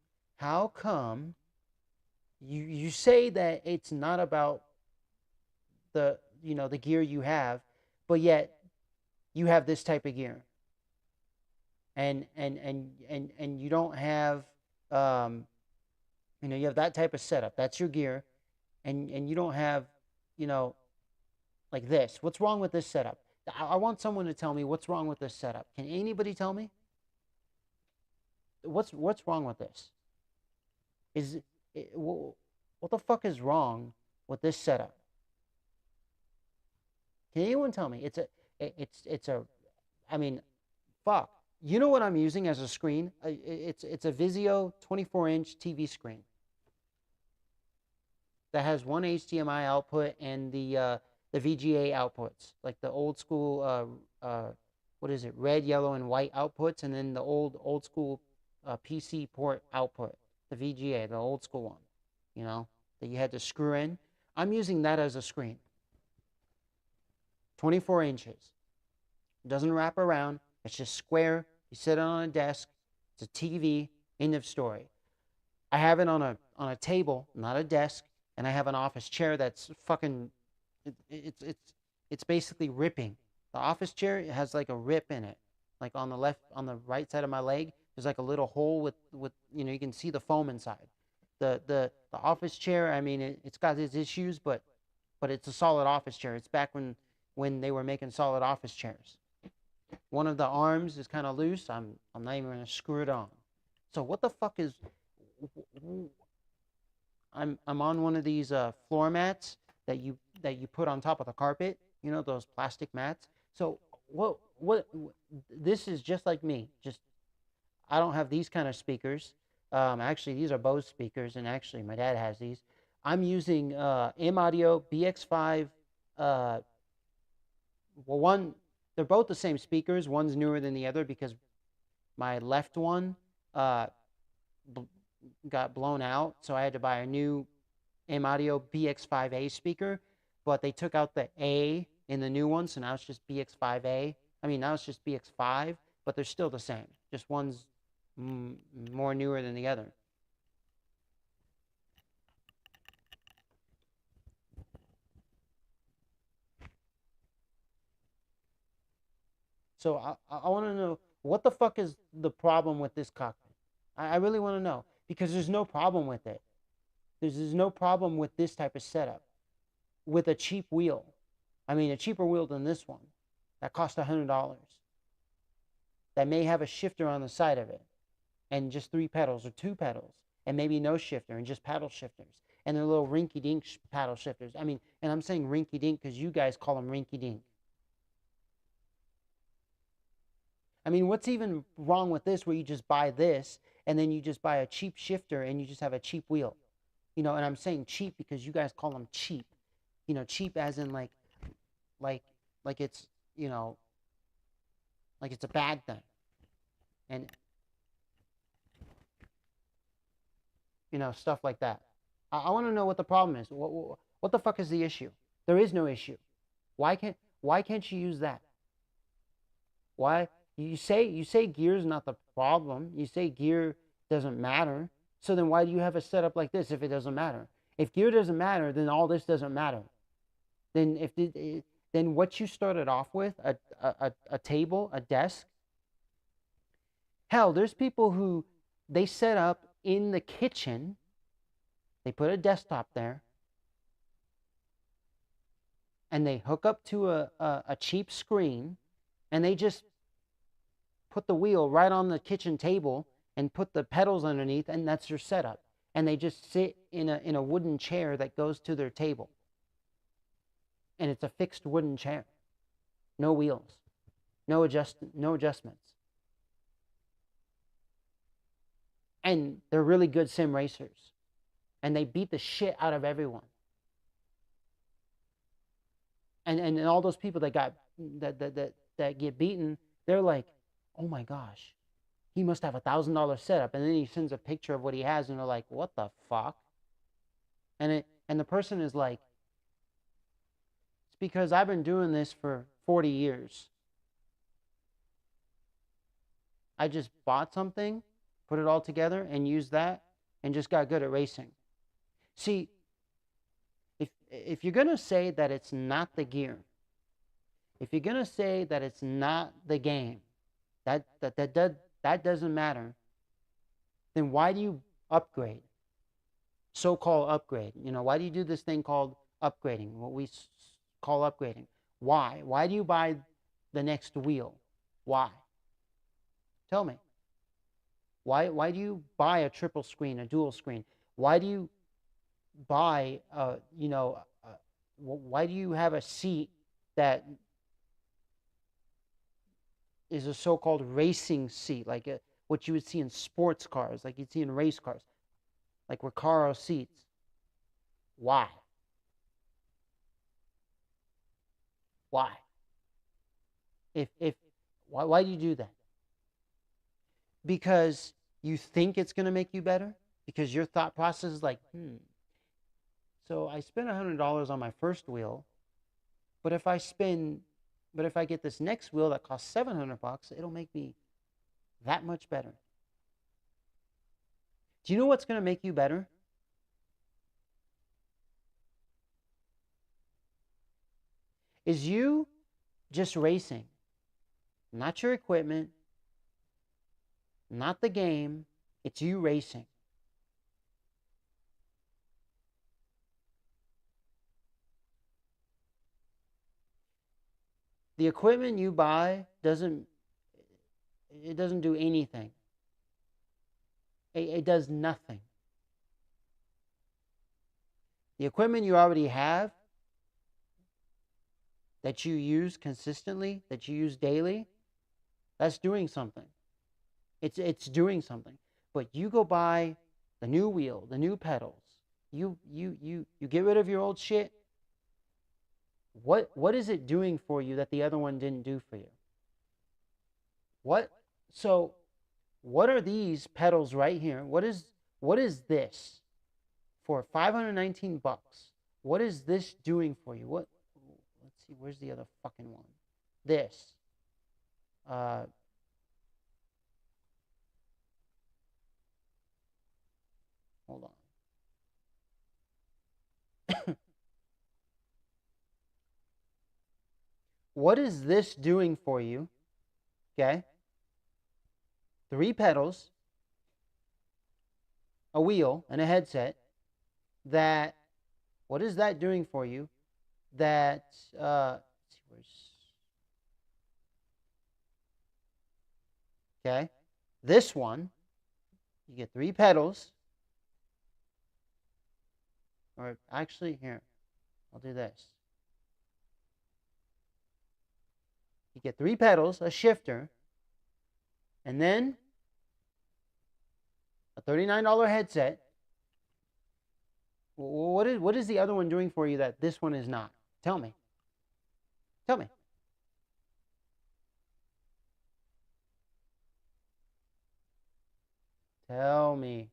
you say that it's not about the gear you have, but yet you have this type of gear, and you don't have you have that type of setup. That's your gear, and you don't have like this. What's wrong with this setup? I want someone to tell me what's wrong with this setup. Can anybody tell me? What's wrong with this? Is it, what the fuck is wrong with this setup? Can anyone tell me? It's a I mean, fuck. You know what I'm using as a screen? It's a Vizio 24-inch TV screen that has one HDMI output and the VGA outputs, like the old school what is it, red, yellow, and white outputs, and then the old school PC port output, the VGA, the old school one, that you had to screw in. I'm using that as a screen. 24 inches. It doesn't wrap around. It's just square. You sit it on a desk. It's a TV. End of story. I have it on a table, not a desk, and I have an office chair that's fucking. It's basically ripping. The office chair has like a rip in it, like on the right side of my leg. There's like a little hole with you can see the foam inside. The office chair. I mean, it's got its issues, but it's a solid office chair. It's back when when they were making solid office chairs. One of the arms is kind of loose. I'm not even going to screw it on. So what the fuck is... I'm on one of these floor mats that you put on top of the carpet. You know, those plastic mats. So what this is just like me. Just I don't have these kind of speakers. Actually, these are Bose speakers, and actually, my dad has these. I'm using M-Audio BX5. Well, they're both the same speakers. One's newer than the other because my left one got blown out, so I had to buy a new M-Audio BX5A speaker. But they took out the A in the new one, so now it's just BX5A. I mean, now it's just BX5, but they're still the same. Just one's more newer than the other. So I want to know, what the fuck is the problem with this cockpit? I really want to know, because there's no problem with it. There's no problem with this type of setup with a cheap wheel. I mean, a cheaper wheel than this one that cost $100, that may have a shifter on the side of it and just 3 pedals or 2 pedals and maybe no shifter and just paddle shifters and they're little rinky-dink paddle shifters. I mean, and I'm saying rinky-dink because you guys call them rinky-dink. I mean, what's even wrong with this where you just buy this and then you just buy a cheap shifter and you just have a cheap wheel? You know, and I'm saying cheap because you guys call them cheap. You know, cheap as in like it's, you know, like it's a bad thing. And, you know, stuff like that. I want to know what the problem is. What the fuck is the issue? There is no issue. Why can't you use that? Why you say gear is not the problem? You say gear doesn't matter. So then why do you have a setup like this if it doesn't matter? If gear doesn't matter, then all this doesn't matter. Then what you started off with, a table, a desk. Hell, there's people who they set up in the kitchen. They put a desktop there. And they hook up to a cheap screen. And they just put the wheel right on the kitchen table and put the pedals underneath, and that's your setup. And they just sit in a wooden chair that goes to their table. And it's a fixed wooden chair. No wheels. No adjustments. And they're really good sim racers. And they beat the shit out of everyone. And all those people that get beaten, they're like, oh my gosh, he must have $1,000 setup. And then he sends a picture of what he has, and they're like, what the fuck? And the person is like, it's because I've been doing this for 40 years. I just bought something, put it all together, and used that, and just got good at racing. See, if you're going to say that it's not the gear, if you're going to say that it's not the game, that doesn't matter, then why do you upgrade? So-called upgrade. You know, why do you do this thing called upgrading, what we call upgrading? Why? Why do you buy the next wheel? Why? Tell me. Why do you buy a triple screen, a dual screen? Why do you buy, why do you have a seat that is a so-called racing seat, like what you would see in sports cars, like you'd see in race cars, like Recaro seats? Why? Why? Why do you do that? Because you think it's going to make you better? Because your thought process is like, so I spent $100 on my first wheel, but if I get this next wheel that costs $700, it'll make me that much better. Do you know what's going to make you better? Is you just racing. Not your equipment, not the game, it's you racing. The equipment you buy doesn't do anything. It does nothing. The equipment you already have, that you use consistently, that you use daily, that's doing something. It's doing something. But you go buy the new wheel, the new pedals. You get rid of your old shit. What is it doing for you that the other one didn't do for you? So what are these pedals right here? What is this for 519 bucks? What is this doing for you? Let's see, where's the other fucking one? This. Hold on. What is this doing for you? Okay. 3 pedals, a wheel, and a headset. What is that doing for you? Let's see, okay. This one, you get 3 pedals. Or actually, here, I'll do this. You get 3 pedals, a shifter, and then a $39 headset. What is the other one doing for you that this one is not? Tell me. Tell me. Tell me.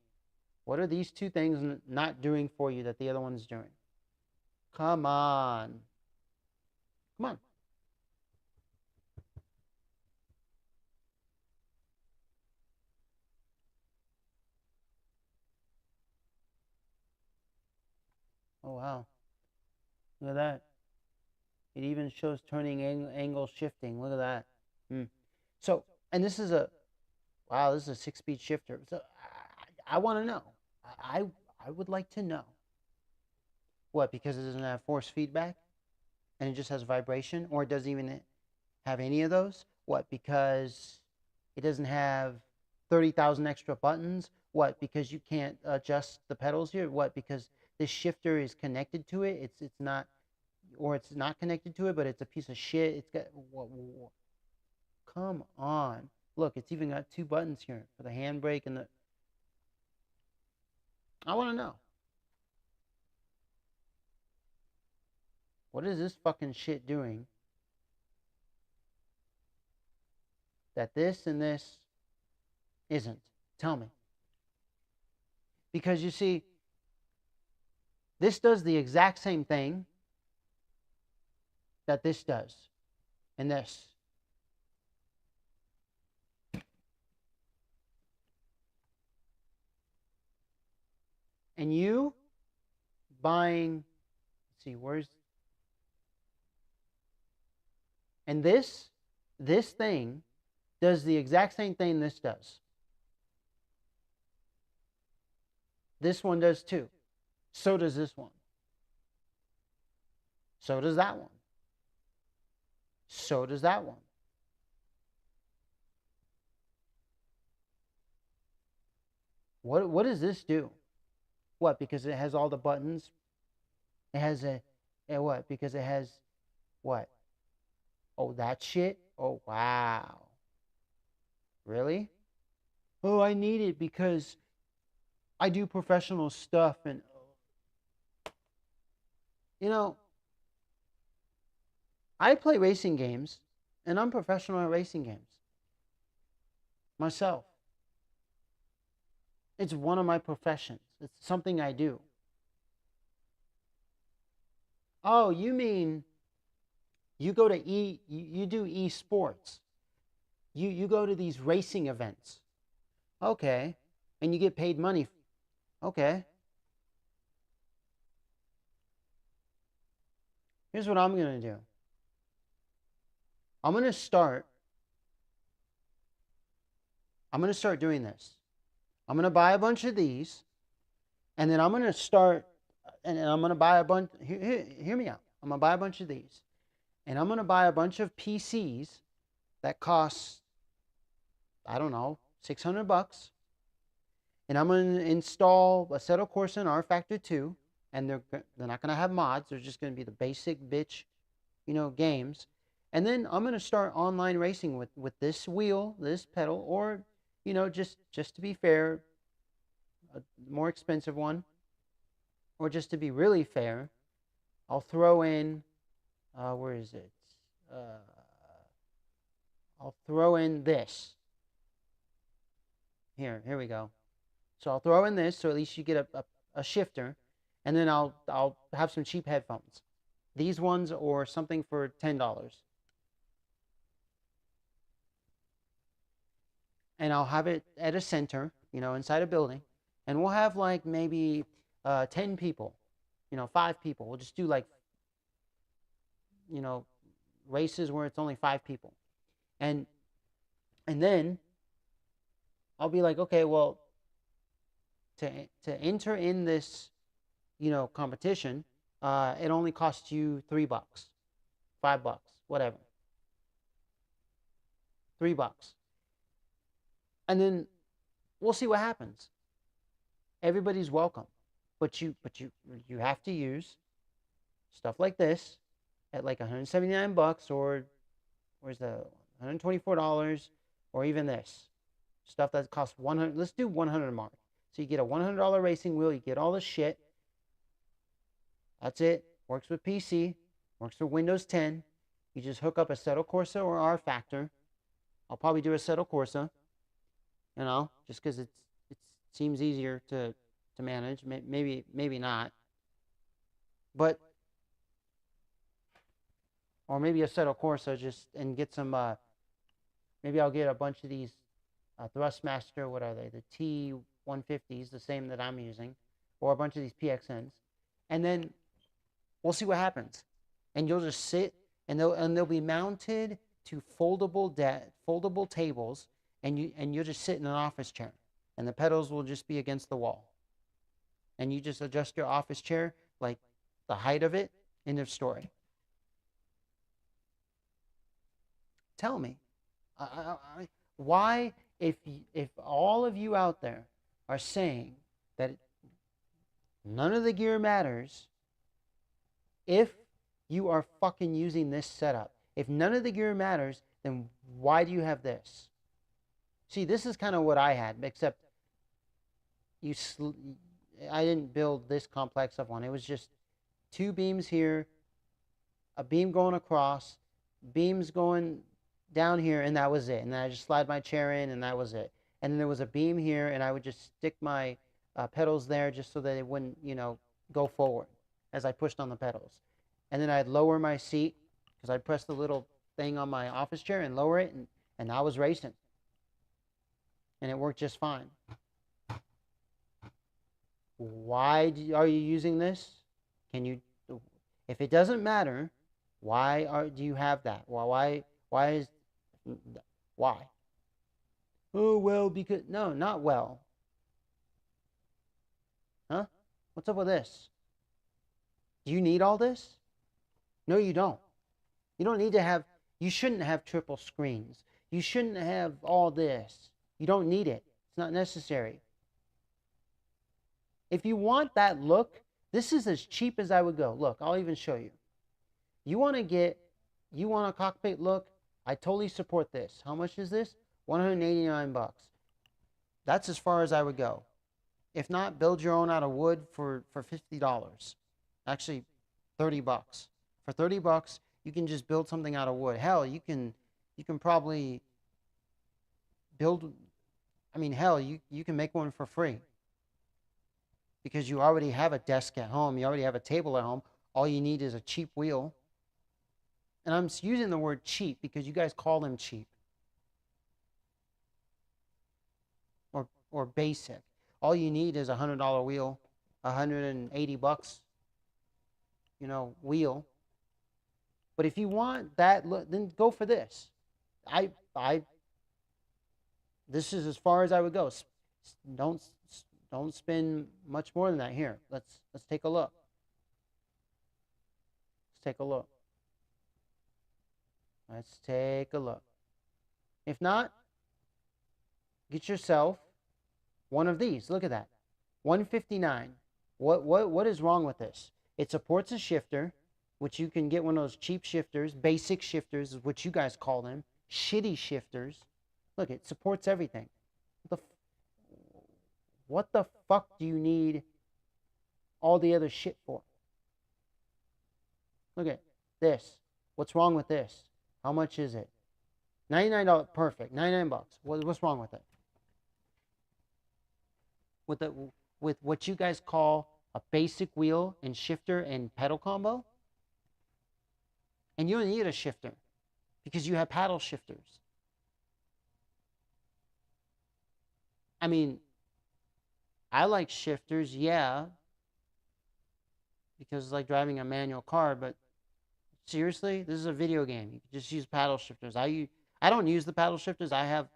What are these 2 things not doing for you that the other one's doing? Come on. Come on. Oh, wow. Look at that. It even shows turning angle shifting. Look at that. So, and this is a 6-speed shifter. So I want to know. I would like to know. What, because it doesn't have force feedback? And it just has vibration? Or it doesn't even have any of those? What, because it doesn't have 30,000 extra buttons? What, because you can't adjust the pedals here? What, because this shifter is connected to it? It's not, or it's not connected to it, but it's a piece of shit. It's got, what? Come on. Look, it's even got 2 buttons here for the handbrake and the... I want to know. What is this fucking shit doing that this and this isn't? Tell me. Because you see, this does the exact same thing that this does. And this. And you buying, let's see, where's... And this thing does the exact same thing this does. This one does too. So does this one. So does that one. So does that one. What does this do? What, because it has all the buttons? It has what? Because it has what? Oh, that shit? Oh, wow. Really? Oh, I need it because I do professional stuff and... You know, I play racing games and I'm professional at racing games. Myself. It's one of my professions. It's something I do. Oh, you mean you go to you do esports. You go to these racing events. Okay. And you get paid money. Okay. Here's what I'm going to do. I'm going to start doing this. I'm going to buy a bunch of these, and then I'm going to start, and I'm going to buy a bunch, hear me out. I'm going to buy a bunch of these, and I'm going to buy a bunch of PCs that cost, I don't know, $600, and I'm going to install Assetto Corsa and R Factor 2, and they're not going to have mods. They're just going to be the basic bitch, games. And then I'm going to start online racing with this wheel, this pedal, or, just to be fair, a more expensive one, or just to be really fair, I'll throw in, where is it? Uh, I'll throw in this. Here we go. So I'll throw in this, so at least you get a shifter, and then I'll have some cheap headphones. These ones or something for $10. And I'll have it at a center, inside a building, and we'll have like maybe 10 people, 5 people. We'll just do like, races where it's only 5 people. And then I'll be like, okay, well, to enter in this, competition, it only costs you $3, $5, whatever. $3. And then we'll see what happens. Everybody's welcome. But you have to use stuff like this at like $179, or where's the $124, or even this stuff that costs 100. Let's do 100 mark. So you get a $100 racing wheel, you get all the shit. That's it. Works with PC, works for Windows 10. You just hook up Assetto Corsa or R Factor. I'll probably do Assetto Corsa, just because it seems easier to manage. Maybe not, but or maybe Assetto Corsa and get some. Maybe I'll get a bunch of these Thrustmaster. What are they? The T150s, the same that I'm using, or a bunch of these PXNs, and then we'll see what happens. And you'll just sit, and they'll be mounted to foldable tables, and you'll just sit in an office chair, and the pedals will just be against the wall, and you just adjust your office chair like the height of it. End of story. Tell me, why, if all of you out there are saying that none of the gear matters, if you are fucking using this setup, if none of the gear matters, then why do you have this? See, this is kind of what I had, except I didn't build this complex of one. It was just 2 beams here, a beam going across, beams going down here, and that was it. And then I just slide my chair in, and that was it. And then there was a beam here, and I would just stick my pedals there just so that it wouldn't, go forward as I pushed on the pedals. And then I'd lower my seat, because I'd press the little thing on my office chair and lower it, and I was racing. And it worked just fine. Why are you using this? If it doesn't matter, why do you have that? Why? Oh, well, because, no, not well. Huh? What's up with this? Do you need all this? No, you don't. You don't need to have, you shouldn't have triple screens. You shouldn't have all this. You don't need it. It's not necessary. If you want that look, this is as cheap as I would go. Look, I'll even show you. You want a cockpit look? I totally support this. How much is this? $189. That's as far as I would go. If not, build your own out of wood for $50. Actually, $30. For $30, you can just build something out of wood. Hell, you can probably build, you can make one for free. Because you already have a desk at home. You already have a table at home. All you need is a cheap wheel. And I'm using the word cheap because you guys call them cheap. Or basic. All you need is a $100 wheel, $180, wheel. But if you want that look, then go for this. This is as far as I would go. Don't spend much more than that. Here, let's take a look. Let's take a look. Let's take a look. If not, get yourself one of these. Look at that. 159. What is wrong with this? It supports a shifter, which you can get one of those cheap shifters, basic shifters is what you guys call them, shitty shifters. Look, it supports everything. What the fuck do you need all the other shit for? Look at this. What's wrong with this? How much is it? $99. Perfect. 99 bucks. What's wrong with it? With what you guys call a basic wheel and shifter and pedal combo? And you don't need a shifter because you have paddle shifters. I mean, I like shifters, yeah, because it's like driving a manual car, but seriously, this is a video game. You can just use paddle shifters. I don't use the paddle shifters. I have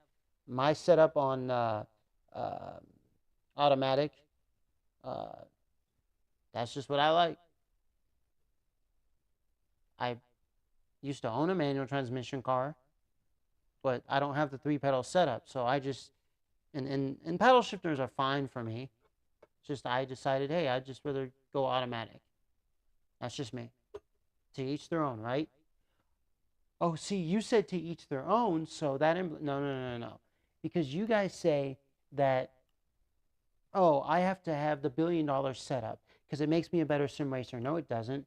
my setup on automatic. That's just what I like. I used to own a manual transmission car, but I don't have the 3-pedal setup, so I just and paddle shifters are fine for me. It's just I decided, hey, I'd just rather go automatic. That's just me. To each their own, right? Oh, see, you said to each their own, so that no. Because you guys say that, oh, I have to have the $1 billion setup because it makes me a better sim racer. No, it doesn't.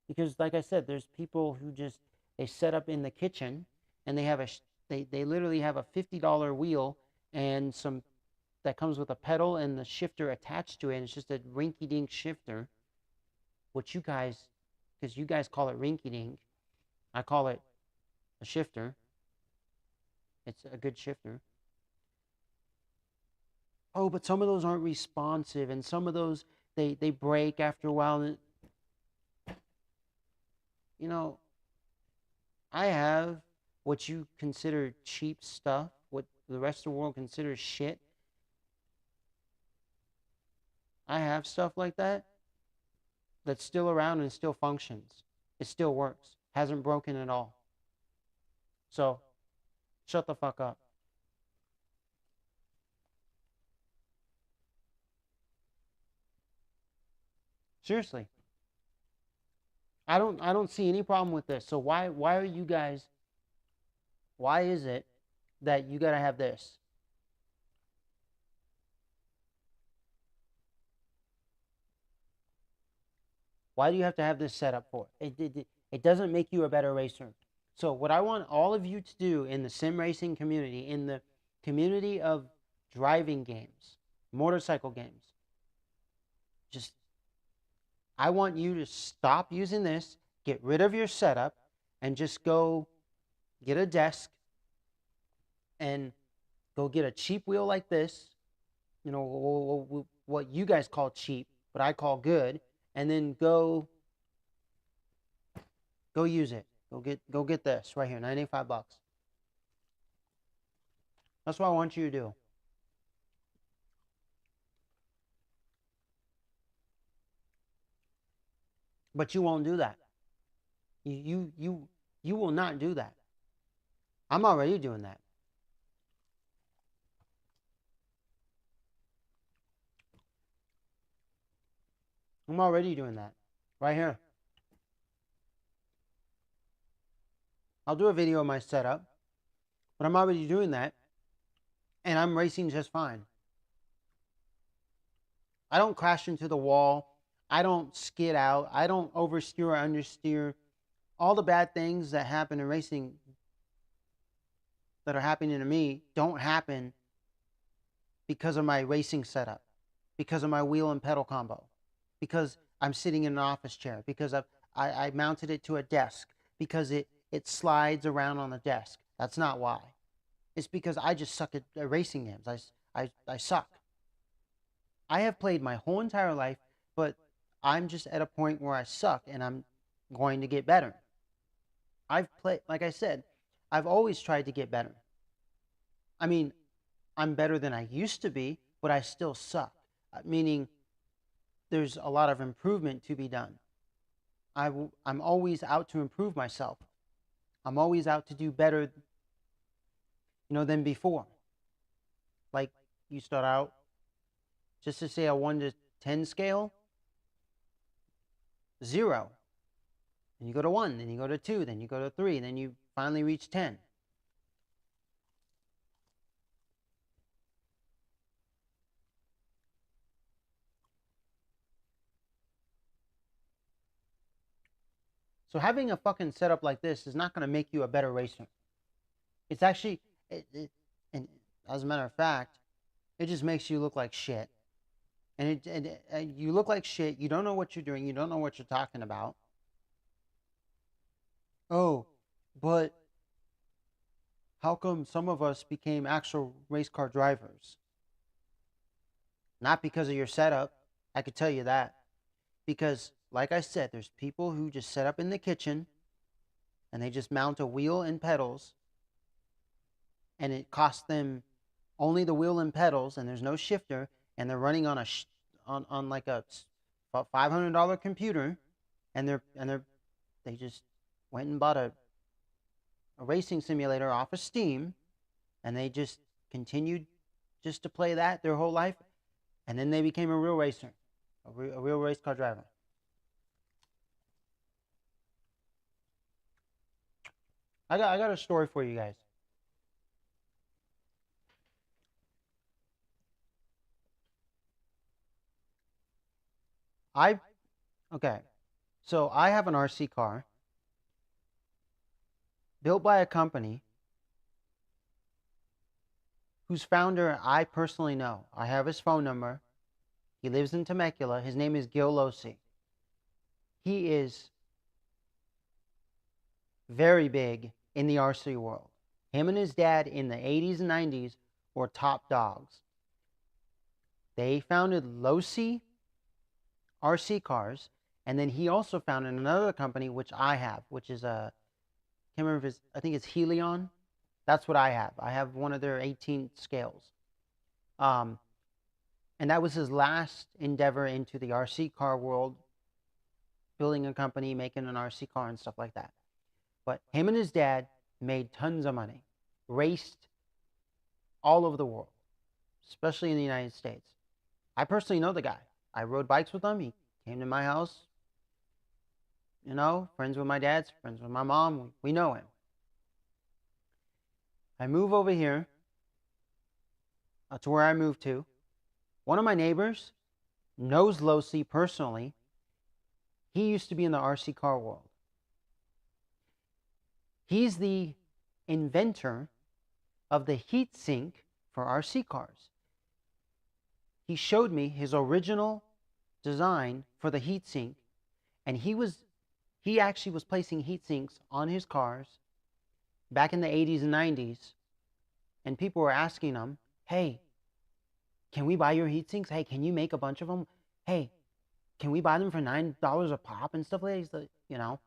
Because like I said, there's people who just they set up in the kitchen and they have they literally have a $50 wheel and some that comes with a pedal and the shifter attached to it, and it's just a rinky-dink shifter. What you guys, because you guys call it rinky-dink, I call it a shifter. It's a good shifter. Oh, but some of those aren't responsive, and some of those they break after a while. And, you know, I have what you consider cheap stuff, what the rest of the world considers shit. I have stuff like that that's still around and still functions. It still works. Hasn't broken at all. So, shut the fuck up. Seriously. I don't see any problem with this. So why are you guys why is it that you got to have this? Why do you have to have this set up for? It doesn't make you a better racer. So what I want all of you to do in the sim racing community, in the community of driving games, motorcycle games, just I want you to stop using this, get rid of your setup, and just go get a desk and go get a cheap wheel like this, you know, what you guys call cheap, but I call good, and then go use it. Go get this right here, 95 bucks. That's what I want you to do. But you won't do that. You will not do that. I'm already doing that. I'm already doing that. Right here. I'll do a video of my setup, but I'm already doing that, and I'm racing just fine. I don't crash into the wall. I don't skid out. I don't oversteer or understeer. All the bad things that happen in racing that are happening to me don't happen because of my racing setup, because of my wheel and pedal combo, because I'm sitting in an office chair, because I mounted it to a desk, because it slides around on the desk. That's not why. It's because I just suck at racing games. I suck. I have played my whole entire life, but I'm just at a point where I suck and I'm going to get better. I've played, like I said, I've always tried to get better. I mean, I'm better than I used to be, but I still suck. Meaning, there's a lot of improvement to be done. I'm always out to improve myself. I'm always out to do better, than before. Like, you start out, just to say a 1 to 10 scale, 0. Then you go to 1, then you go to 2, then you go to 3, then you finally reach 10. So having a fucking setup like this is not going to make you a better racer. It's actually, and as a matter of fact, it just makes you look like shit. And you look like shit. You don't know what you're doing. You don't know what you're talking about. Oh, but how come some of us became actual race car drivers? Not because of your setup. I could tell you that. Because, like I said, there's people who just set up in the kitchen and they just mount a wheel and pedals, and it costs them only the wheel and pedals, and there's no shifter, and they're running on on like a $500 computer, and they just went and bought a racing simulator off of Steam, and they just continued just to play that their whole life, and then they became a real racer, a real race car driver. I got a story for you guys. Okay, so I have an RC car built by a company whose founder I personally know. I have his phone number. He lives in Temecula. His name is Gil Losi. He is very big in the RC world. Him and his dad in the 80s and 90s were top dogs. They founded Losi RC Cars, and then he also founded another company, which I have, which is I can't remember if I think it's Helion. That's what I have. I have one of their 18 scales. And that was his last endeavor into the RC car world, building a company, making an RC car and stuff like that. But him and his dad made tons of money, raced all over the world, especially in the United States. I personally know the guy. I rode bikes with him. He came to my house. Friends with my dad's, friends with my mom. We know him. I move over here to where I moved to. One of my neighbors knows Losi personally. He used to be in the RC car world. He's the inventor of the heat sink for RC cars. He showed me his original design for the heat sink, and he actually was placing heat sinks on his cars back in the 80s and 90s, and people were asking him, hey, can we buy your heat sinks? Hey, can you make a bunch of them? Hey, can we buy them for $9 a pop and stuff like that?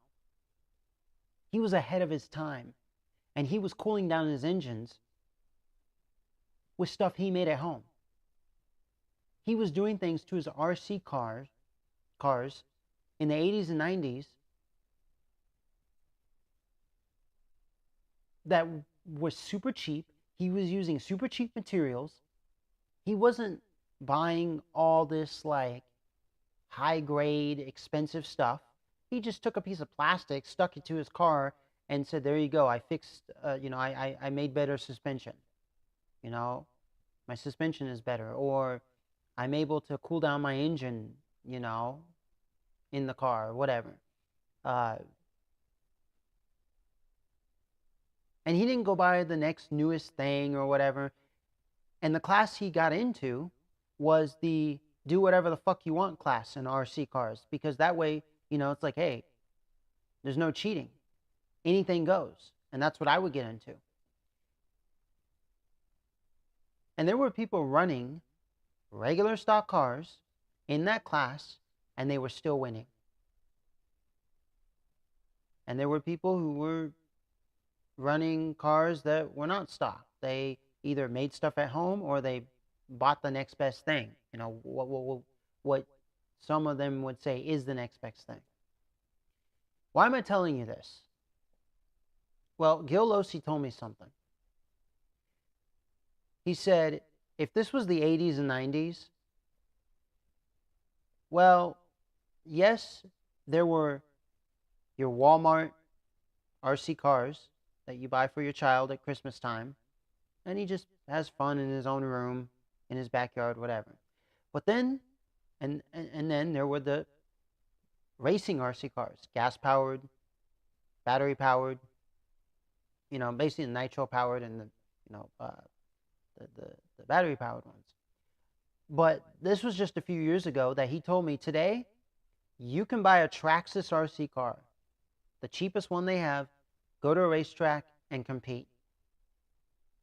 He was ahead of his time, and he was cooling down his engines with stuff he made at home. He was doing things to his RC cars in the 80s and 90s that was super cheap. He was using super cheap materials. He wasn't buying all this like high grade expensive stuff. He just took a piece of plastic, stuck it to his car, and said, there you go, I fixed, I made better suspension. My suspension is better, or I'm able to cool down my engine, in the car, or whatever. And he didn't go buy the next newest thing or whatever. And the class he got into was the do whatever the fuck you want class in RC cars, because that way, it's like, hey, there's no cheating. Anything goes. And that's what I would get into. And there were people running regular stock cars in that class, and they were still winning. And there were people who were running cars that were not stock. They either made stuff at home or they bought the next best thing. What some of them would say is the next best thing. Why am I telling you this? Well, Gil Losi told me something. He said, if this was the 80s and 90s, well, yes, there were your Walmart RC cars that you buy for your child at Christmas time, and he just has fun in his own room, in his backyard, whatever. But then, and then there were the racing RC cars, gas powered, battery powered, basically nitro powered, and the battery powered ones. But this was just a few years ago that he told me today you can buy a Traxxas RC car, the cheapest one they have, go to a racetrack and compete.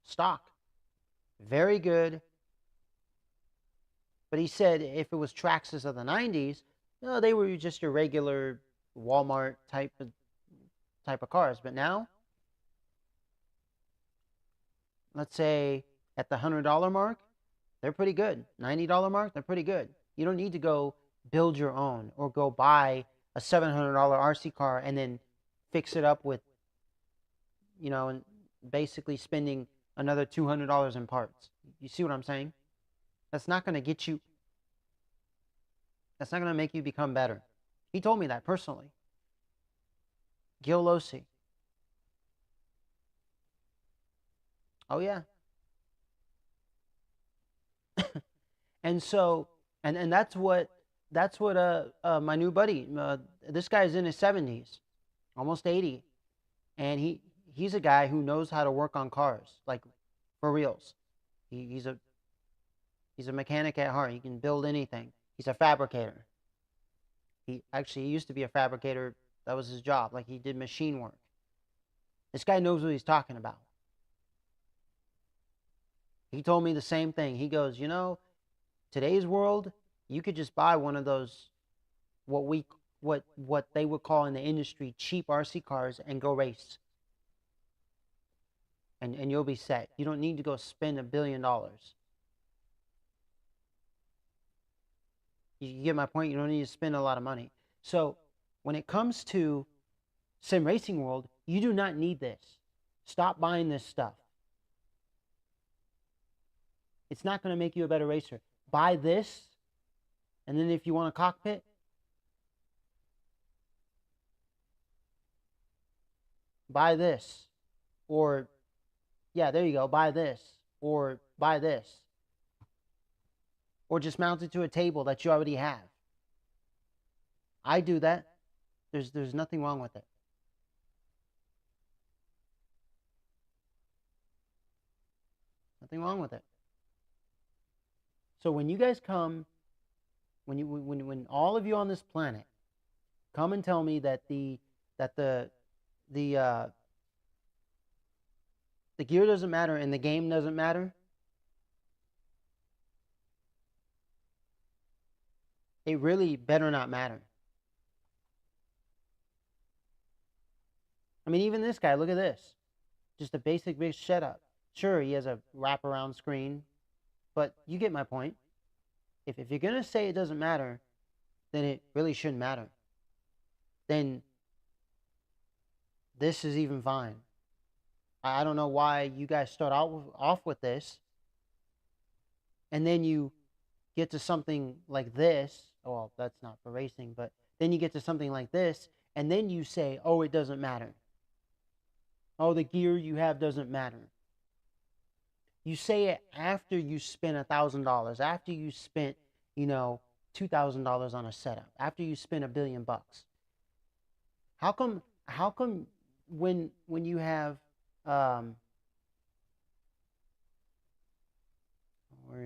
Stock. Very good. But he said if it was Traxxas of the 90s, no, they were just your regular Walmart type of cars. But now, let's say at the $100 mark, they're pretty good. $90 mark, they're pretty good. You don't need to go build your own or go buy a $700 RC car and then fix it up with, and basically spending another $200 in parts. You see what I'm saying? That's not going to get you, that's not going to make you become better. He told me that personally. Gil Losi. Oh, yeah. And so, and that's what my new buddy, this guy's in his 70s, almost 80, and he's a guy who knows how to work on cars, like for reals. He's a mechanic at heart. He can build anything. He's a fabricator. He used to be a fabricator. That was his job. Like, he did machine work. This guy knows what he's talking about. He told me the same thing. He goes, today's world, you could just buy one of those, what they would call in the industry cheap RC cars, and go race. And you'll be set. You don't need to go spend $1 billion. You get my point? You don't need to spend a lot of money. So when it comes to sim racing world, you do not need this. Stop buying this stuff. It's not going to make you a better racer. Buy this, and then if you want a cockpit, buy this. Or, yeah, there you go, buy this. Or buy this. Or just mount it to a table that you already have. I do that. There's nothing wrong with it. Nothing wrong with it. So when you guys come, when all of you on this planet come and tell me that the gear doesn't matter and the game doesn't matter, it really better not matter. I mean, even this guy, look at this. Just a basic big setup. Sure, he has a wraparound screen, but you get my point. If you're going to say it doesn't matter, then it really shouldn't matter. Then this is even fine. I don't know why you guys start off with this, and then you get to something like this. Well, that's not for racing, but then you get to something like this, and then you say, oh, it doesn't matter. Oh, the gear you have doesn't matter. You say it after you spent $1,000, after you spent, $2,000 on a setup, after you spent $1 billion. How come when you have where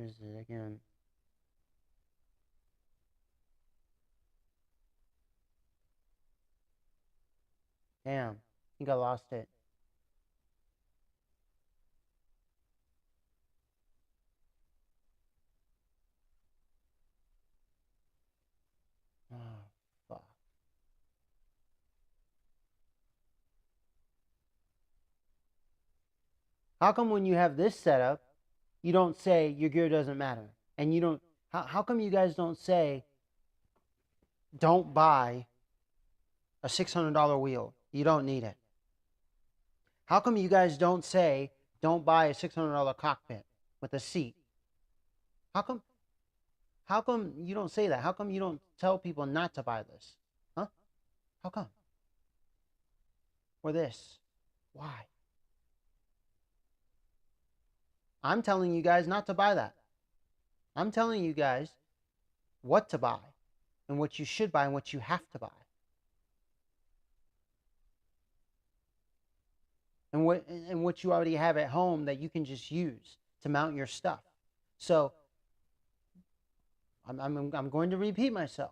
is it again? Damn, I think I lost it. Oh, fuck. How come when you have this setup, you don't say your gear doesn't matter? And you don't, how come you guys don't say, don't buy a $600 wheel? You don't need it. How come you guys don't say, don't buy a $600 cockpit with a seat? How come? How come you don't say that? How come you don't tell people not to buy this? Huh? How come? Or this? Why? I'm telling you guys not to buy that. I'm telling you guys what to buy and what you should buy and what you have to buy. And what you already have at home that you can just use to mount your stuff. So I'm going to repeat myself.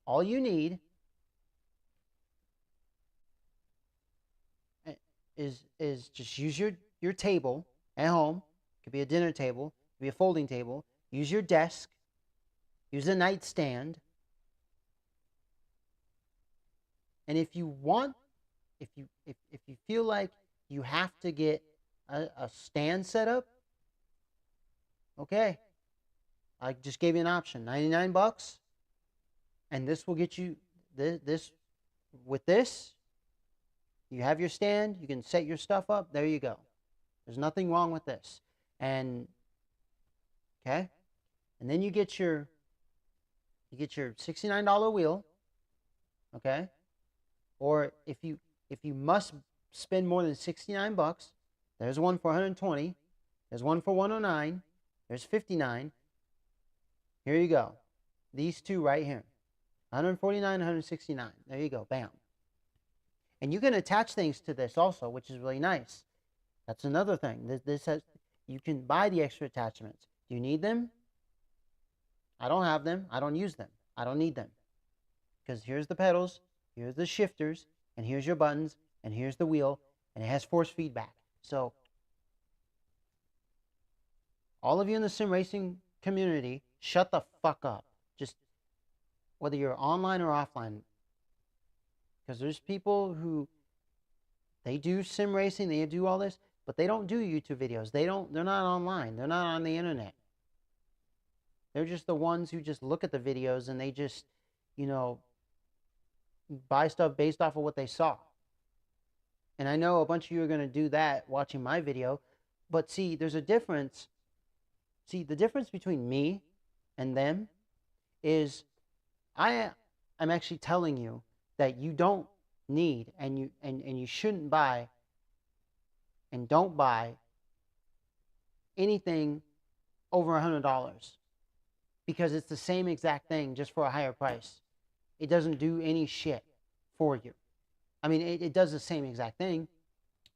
All you need is just use your table at home. It could be a dinner table, it could be a folding table. Use your desk. Use a nightstand. And if you want, if you feel like you have to get a stand set up, okay. I just gave you an option, $99, and this will get you this. With this, you have your stand. You can set your stuff up. There you go. There's nothing wrong with this. And okay, and then you get your $69 wheel. Okay, or if you must spend more than $69, there's one for $120. There's one for $109. There's $59. Here you go. These two right here. $149, $169. There you go. Bam. And you can attach things to this also, which is really nice. That's another thing. This has, you can buy the extra attachments. Do you need them? I don't have them. I don't use them. I don't need them. Because here's the pedals, here's the shifters, and here's your buttons, and here's the wheel, and it has force feedback. So all of you in the sim racing community, shut the fuck up. Just whether you're online or offline. Because there's people who, they do sim racing, they do all this, but they don't do YouTube videos. They're not online. They're not on the internet. They're just the ones who just look at the videos and they just, you know, buy stuff based off of what they saw. And I know a bunch of you are going to do that watching my video, but see, there's a difference. See, the difference between me and them is I'm actually telling you that you don't need and you shouldn't buy and don't buy anything over $100 because it's the same exact thing just for a higher price. It doesn't do any shit for you. I mean, it does the same exact thing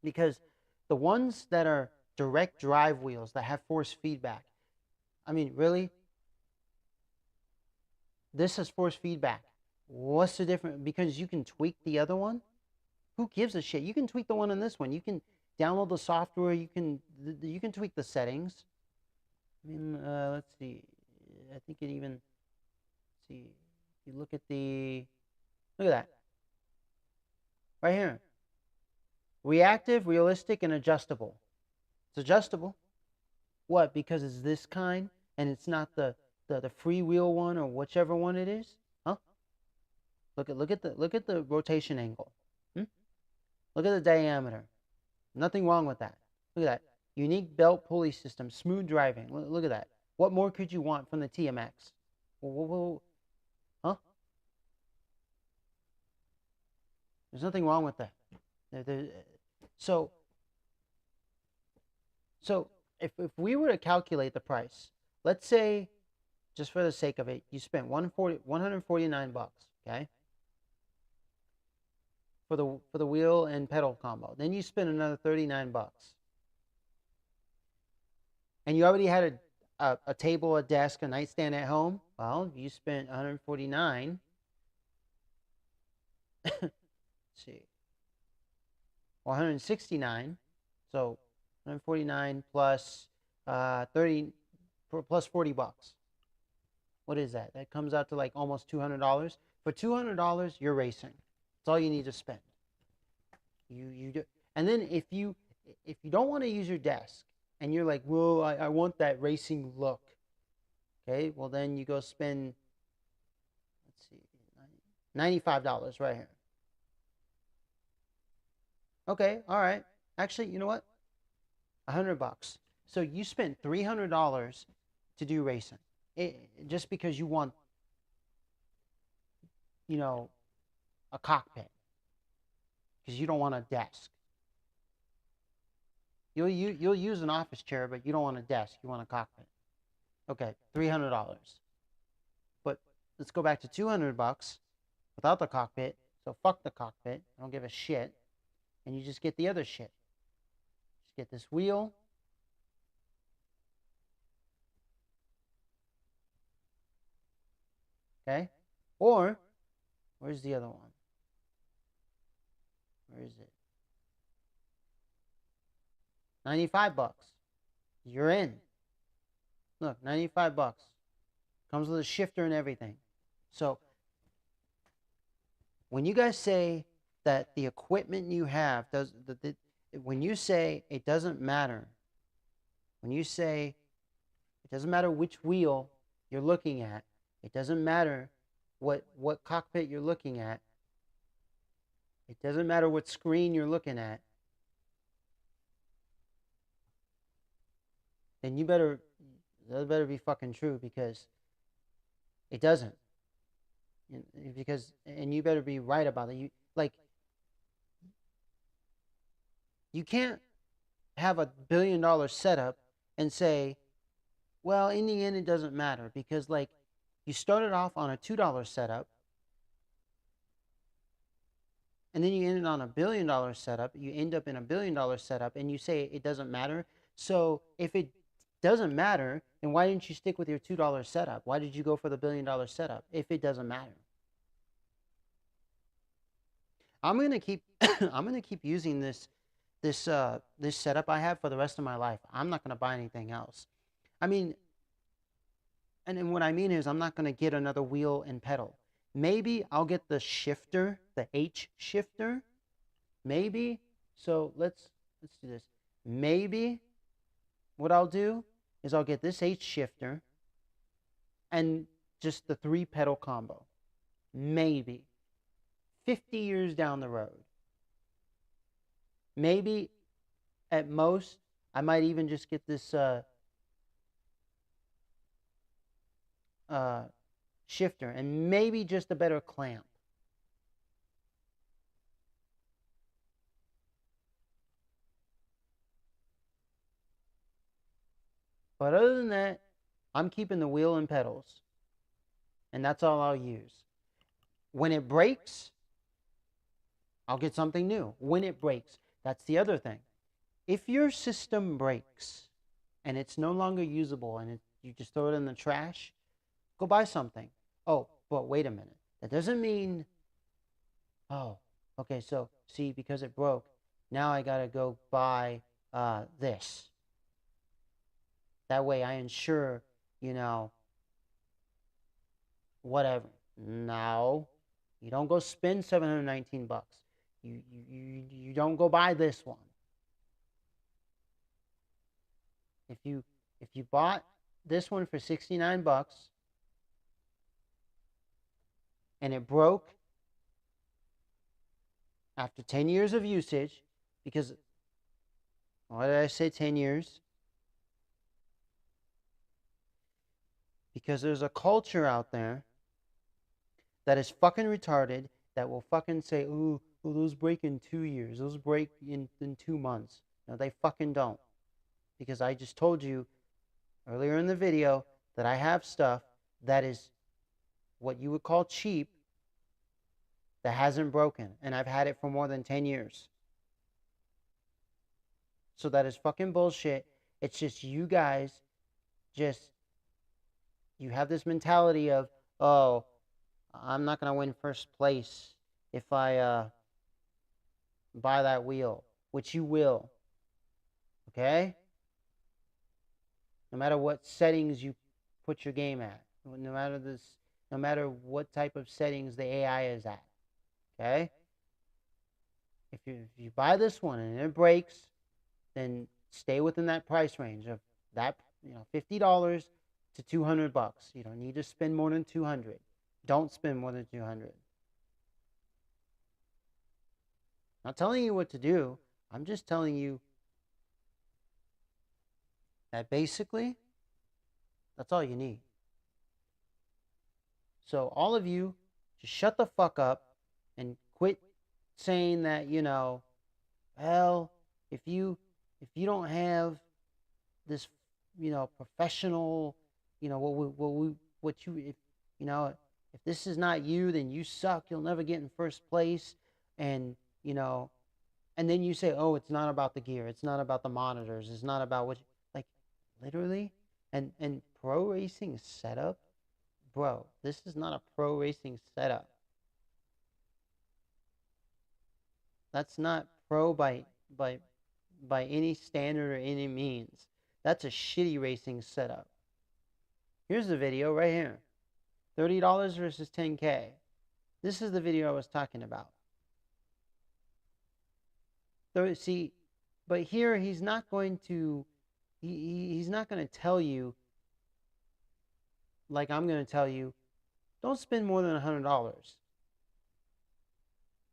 because the ones that are direct drive wheels that have force feedback, I mean, really? This has force feedback. What's the difference? Because you can tweak the other one? Who gives a shit? You can tweak the one on this one. You can download the software. You can tweak the settings. I mean, let's see. I think it even, let's see. If you look at that. Right here. Reactive, realistic, and adjustable. It's adjustable. What? Because it's this kind and it's not the freewheel one or whichever one it is? Huh? Look at the rotation angle. Look at the diameter. Nothing wrong with that. Look at that. Unique belt pulley system, smooth driving. Look at that. What more could you want from the TMX? Huh? There's nothing wrong with that. So if we were to calculate the price, let's say, just for the sake of it, you spent $149, okay? For the wheel and pedal combo. Then you spend another $39. And you already had a table, a desk, a nightstand at home. Well, you spent $149. Let's see. $169. So 149 plus 30 plus $40. What is that? That comes out to like almost $200. For $200, you're racing. That's all you need to spend. You do. And then if you don't want to use your desk and you're like, well, I want that racing look. Okay, well then you go spend, let's see, $95 right here. Okay, all right. Actually, you know what? $100. So you spent $300 to do racing, just because you want, you know, a cockpit, because you don't want a desk. You'll use an office chair, but you don't want a desk. You want a cockpit. Okay, $300. But let's go back to $200 without the cockpit. So fuck the cockpit. I don't give a shit. And you just get the other shit. Just get this wheel. Okay? Or, where's the other one? Where is it? $95. You're in. Look, $95. Comes with a shifter and everything. So, when you guys say that the equipment you have does, when you say it doesn't matter, when you say it doesn't matter which wheel you're looking at, it doesn't matter what cockpit you're looking at, it doesn't matter what screen you're looking at, then that better be fucking true, because it doesn't. And you better be right about it. You can't have $1 billion setup and say, well, in the end, it doesn't matter, because you started off on a $2 setup, and then you ended on a $1 billion setup. You end up in a $1 billion setup, and you say it doesn't matter. So if it doesn't matter, then why didn't you stick with your $2 setup? Why did you go for the $1 billion setup if it doesn't matter? I'm gonna keep I'm gonna keep using this setup I have for the rest of my life. I'm not gonna buy anything else. I mean, and what I mean is, I'm not gonna get another wheel and pedal. Maybe I'll get the shifter, the H shifter. Maybe. So let's do this. Maybe what I'll do is I'll get this H shifter and just the 3 pedal combo. Maybe. 50 years down the road. Maybe at most I might even just get this shifter, and maybe just a better clamp. But other than that, I'm keeping the wheel and pedals, and that's all I'll use. When it breaks, I'll get something new. When it breaks, that's the other thing. If your system breaks and it's no longer usable, and you just throw it in the trash, go buy something. Oh, but wait a minute. That doesn't mean, oh, okay, so see, because it broke, now I gotta go buy this. That way I ensure, whatever. No, you don't go spend $719. You don't go buy this one. If you bought this one for $69 and it broke after 10 years of usage, because, why did I say 10 years? Because there's a culture out there that is fucking retarded, that will fucking say, ooh, those break in 2 years. Those break in 2 months. No, they fucking don't. Because I just told you earlier in the video that I have stuff that is what you would call cheap, that hasn't broken. And I've had it for more than 10 years. So that is fucking bullshit. It's just you guys you have this mentality of, oh, I'm not going to win first place if I buy that wheel, which you will. Okay? No matter what settings you put your game at, no matter what type of settings the AI is at. Okay? If you buy this one and it breaks, then stay within that price range of that, $50 to $200. You don't need to spend more than $200. Don't spend more than $200. Not telling you what to do. I'm just telling you that basically, that's all you need. So all of you, just shut the fuck up and quit saying that, well, if you don't have this, professional, what you if you know if this is not you, then you suck. You'll never get in first place, and you know, and then you say, oh, it's not about the gear, it's not about the monitors, it's not about what, like, literally, and pro racing setup, bro. This is not a pro racing setup. That's not pro by any standard or any means. That's a shitty racing setup. Here's the video right here. $30 versus 10K. This is the video I was talking about. So see, but here he's not going to he's not going to tell you, like I'm going to tell you, don't spend more than $100.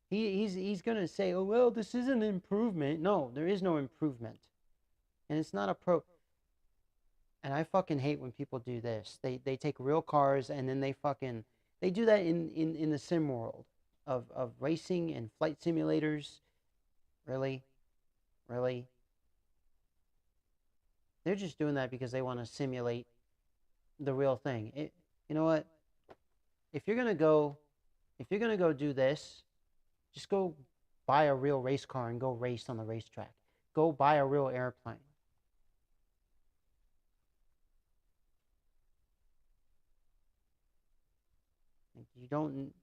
He's going to say, oh, well, this is an improvement. No, there is no improvement. And it's not a pro. And I fucking hate when people do this. They take real cars and then they do that in the sim world of racing and flight simulators. Really? Really? They're just doing that because they want to simulate the real thing. You know what? If you're gonna go do this, just go buy a real race car and go race on the racetrack. Go buy a real airplane. You don't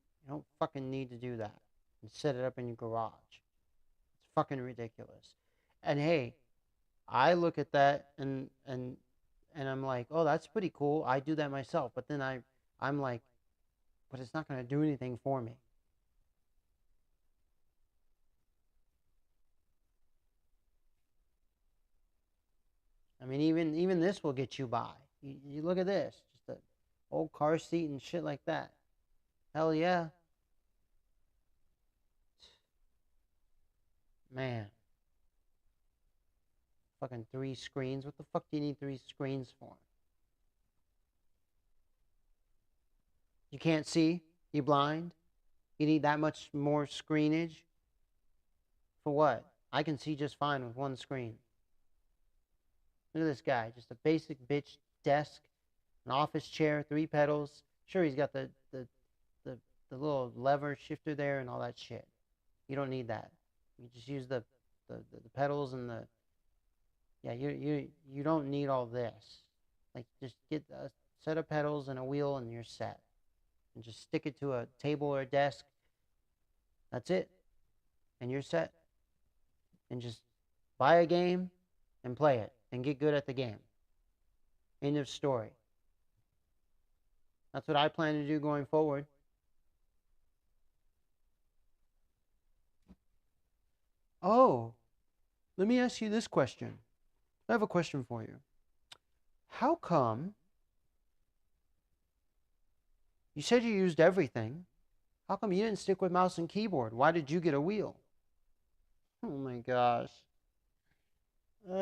fucking need to do that and set it up in your garage. It's fucking ridiculous. And hey, I look at that and I'm like, oh, that's pretty cool. I do that myself. But then I'm like, but it's not going to do anything for me. I mean, even this will get you by. You look at this, just an old car seat and shit like that. Hell yeah. Man. Fucking 3 screens. What the fuck do you need 3 screens for? You can't see? You blind? You need that much more screenage? For what? I can see just fine with 1 screen. Look at this guy. Just a basic bitch desk, an office chair, 3 pedals. Sure, he's got the little lever shifter there and all that shit. You don't need that. You just use the pedals and the... Yeah, you don't need all this. Like, just get a set of pedals and a wheel and you're set. And just stick it to a table or a desk. That's it. And you're set. And just buy a game and play it and get good at the game. End of story. That's what I plan to do going forward. Oh, let me ask you this question. I have a question for you. How come you said you used everything? How come you didn't stick with mouse and keyboard? Why did you get a wheel? Oh my gosh. You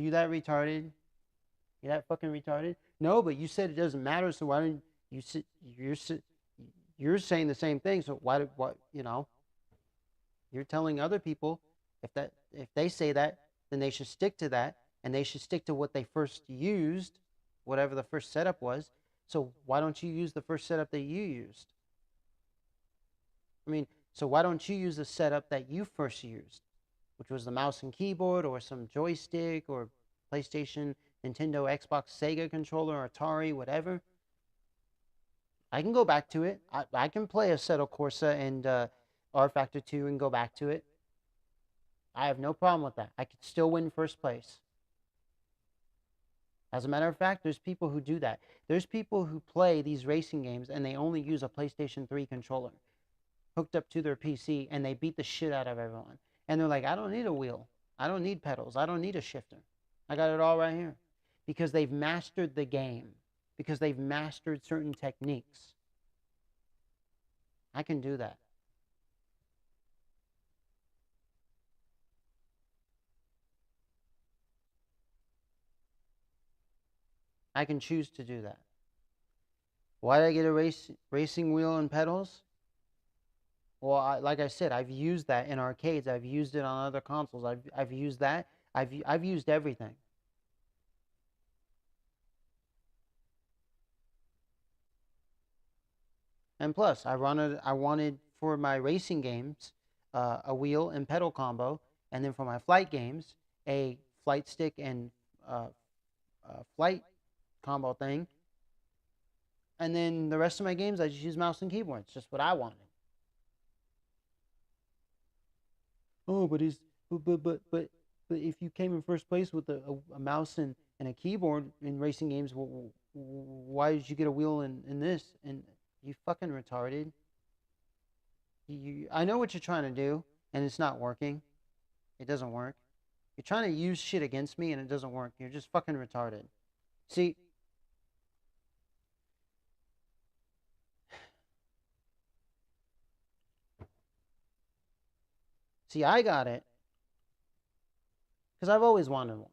that retarded? You that fucking retarded? No, but you said it doesn't matter, so why didn't you sit? You're saying the same thing, so why? You're telling other people if they say that, then they should stick to that, and they should stick to what they first used, whatever the first setup was. So why don't you use the first setup that you used? I mean, so why don't you use the setup that you first used, which was the mouse and keyboard or some joystick or PlayStation, Nintendo, Xbox, Sega controller, Atari, whatever? I can go back to it. I can play Assetto Corsa and R Factor 2 and go back to it. I have no problem with that. I could still win first place. As a matter of fact, there's people who do that. There's people who play these racing games and they only use a PlayStation 3 controller hooked up to their PC and they beat the shit out of everyone. And they're like, I don't need a wheel. I don't need pedals. I don't need a shifter. I got it all right here. Because they've mastered the game. Because they've mastered certain techniques. I can do that. I can choose to do that. Why did I get a racing wheel and pedals? Well, like I said, I've used that in arcades. I've used it on other consoles. I've used that. I've used everything. And plus, I wanted for my racing games a wheel and pedal combo, and then for my flight games a flight stick and uh, flight combo thing. And then the rest of my games, I just use mouse and keyboard. It's just what I wanted. Oh, but if you came in first place with a mouse and a keyboard in racing games, why did you get a wheel in this? And you fucking retarded. I know what you're trying to do, and it's not working. It doesn't work. You're trying to use shit against me, and it doesn't work. You're just fucking retarded. See, I got it because I've always wanted one.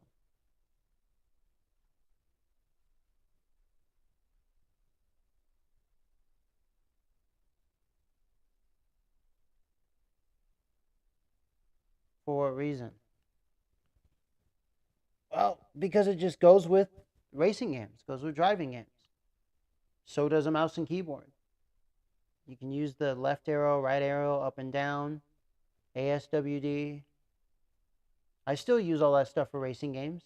For a reason. Well, because it just goes with racing games, goes with driving games. So does a mouse and keyboard. You can use the left arrow, right arrow, up and down, ASWD. I still use all that stuff for racing games.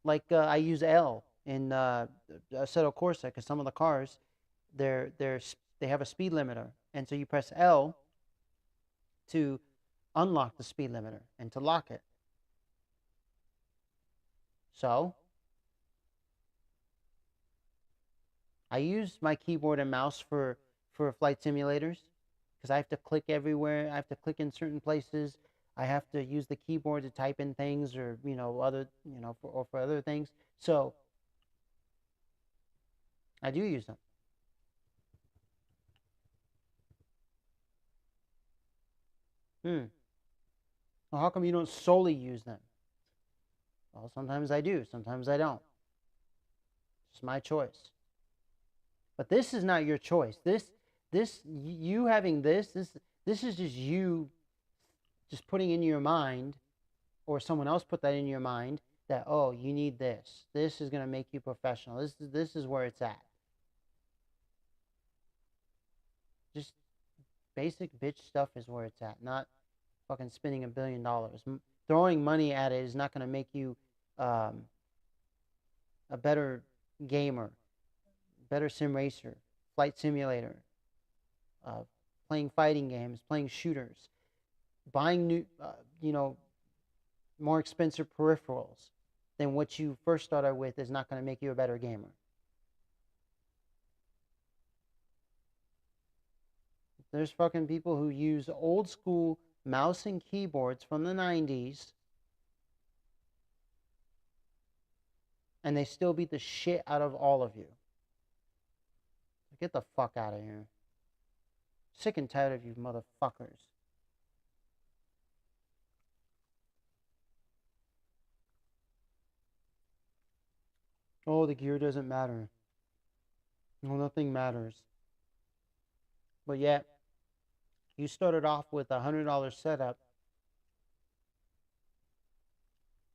Like I use L in Assetto Corsa because some of the cars, they have a speed limiter, and so you press L to unlock the speed limiter and to lock it. So I use my keyboard and mouse for flight simulators because I have to click everywhere. I have to click in certain places. I have to use the keyboard to type in things or other for other things. So I do use them. Well, how come you don't solely use them? Well, sometimes I do. Sometimes I don't. It's my choice. But this is not your choice. This you having this is just you just putting in your mind, or someone else put that in your mind, that oh, you need this. This is gonna make you professional. This is where it's at. Just basic bitch stuff is where it's at. Not fucking spending $1 billion. Throwing money at it is not gonna make you um, a better gamer, better sim racer, flight simulator, uh, playing fighting games, playing shooters, buying new, more expensive peripherals than what you first started with is not going to make you a better gamer. There's fucking people who use old school mouse and keyboards from the 90s and they still beat the shit out of all of you. Get the fuck out of here. Sick and tired of you motherfuckers. Oh, the gear doesn't matter. No, nothing matters. But yet, you started off with a $100 setup,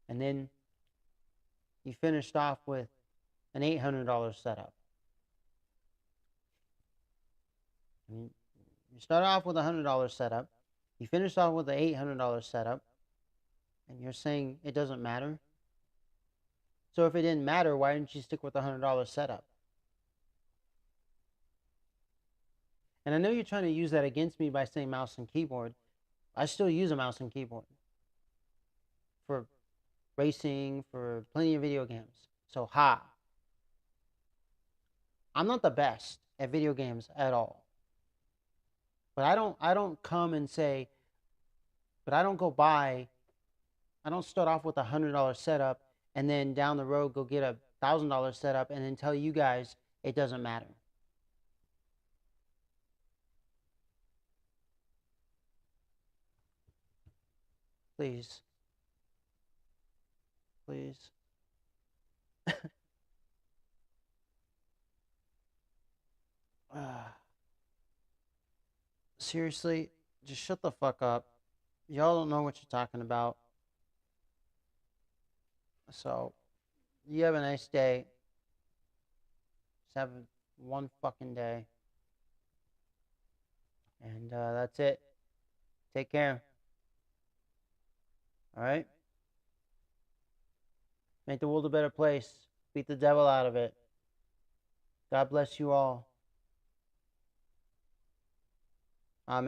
and then you finished off with an $800 setup. You start off with a $100 setup, you finish off with an $800 setup, and you're saying it doesn't matter? So if it didn't matter, why didn't you stick with the $100 setup? And I know you're trying to use that against me by saying mouse and keyboard. I still use a mouse and keyboard for racing, for plenty of video games. So I'm not the best at video games at all. But I don't come and say, but I don't go buy, I don't start off with a $100 setup and then down the road go get a $1,000 setup and then tell you guys it doesn't matter. Please. Please. Seriously, just shut the fuck up. Y'all don't know what you're talking about. So, you have a nice day. Just have one fucking day. And that's it. Take care. All right? Make the world a better place. Beat the devil out of it. God bless you all. Amen.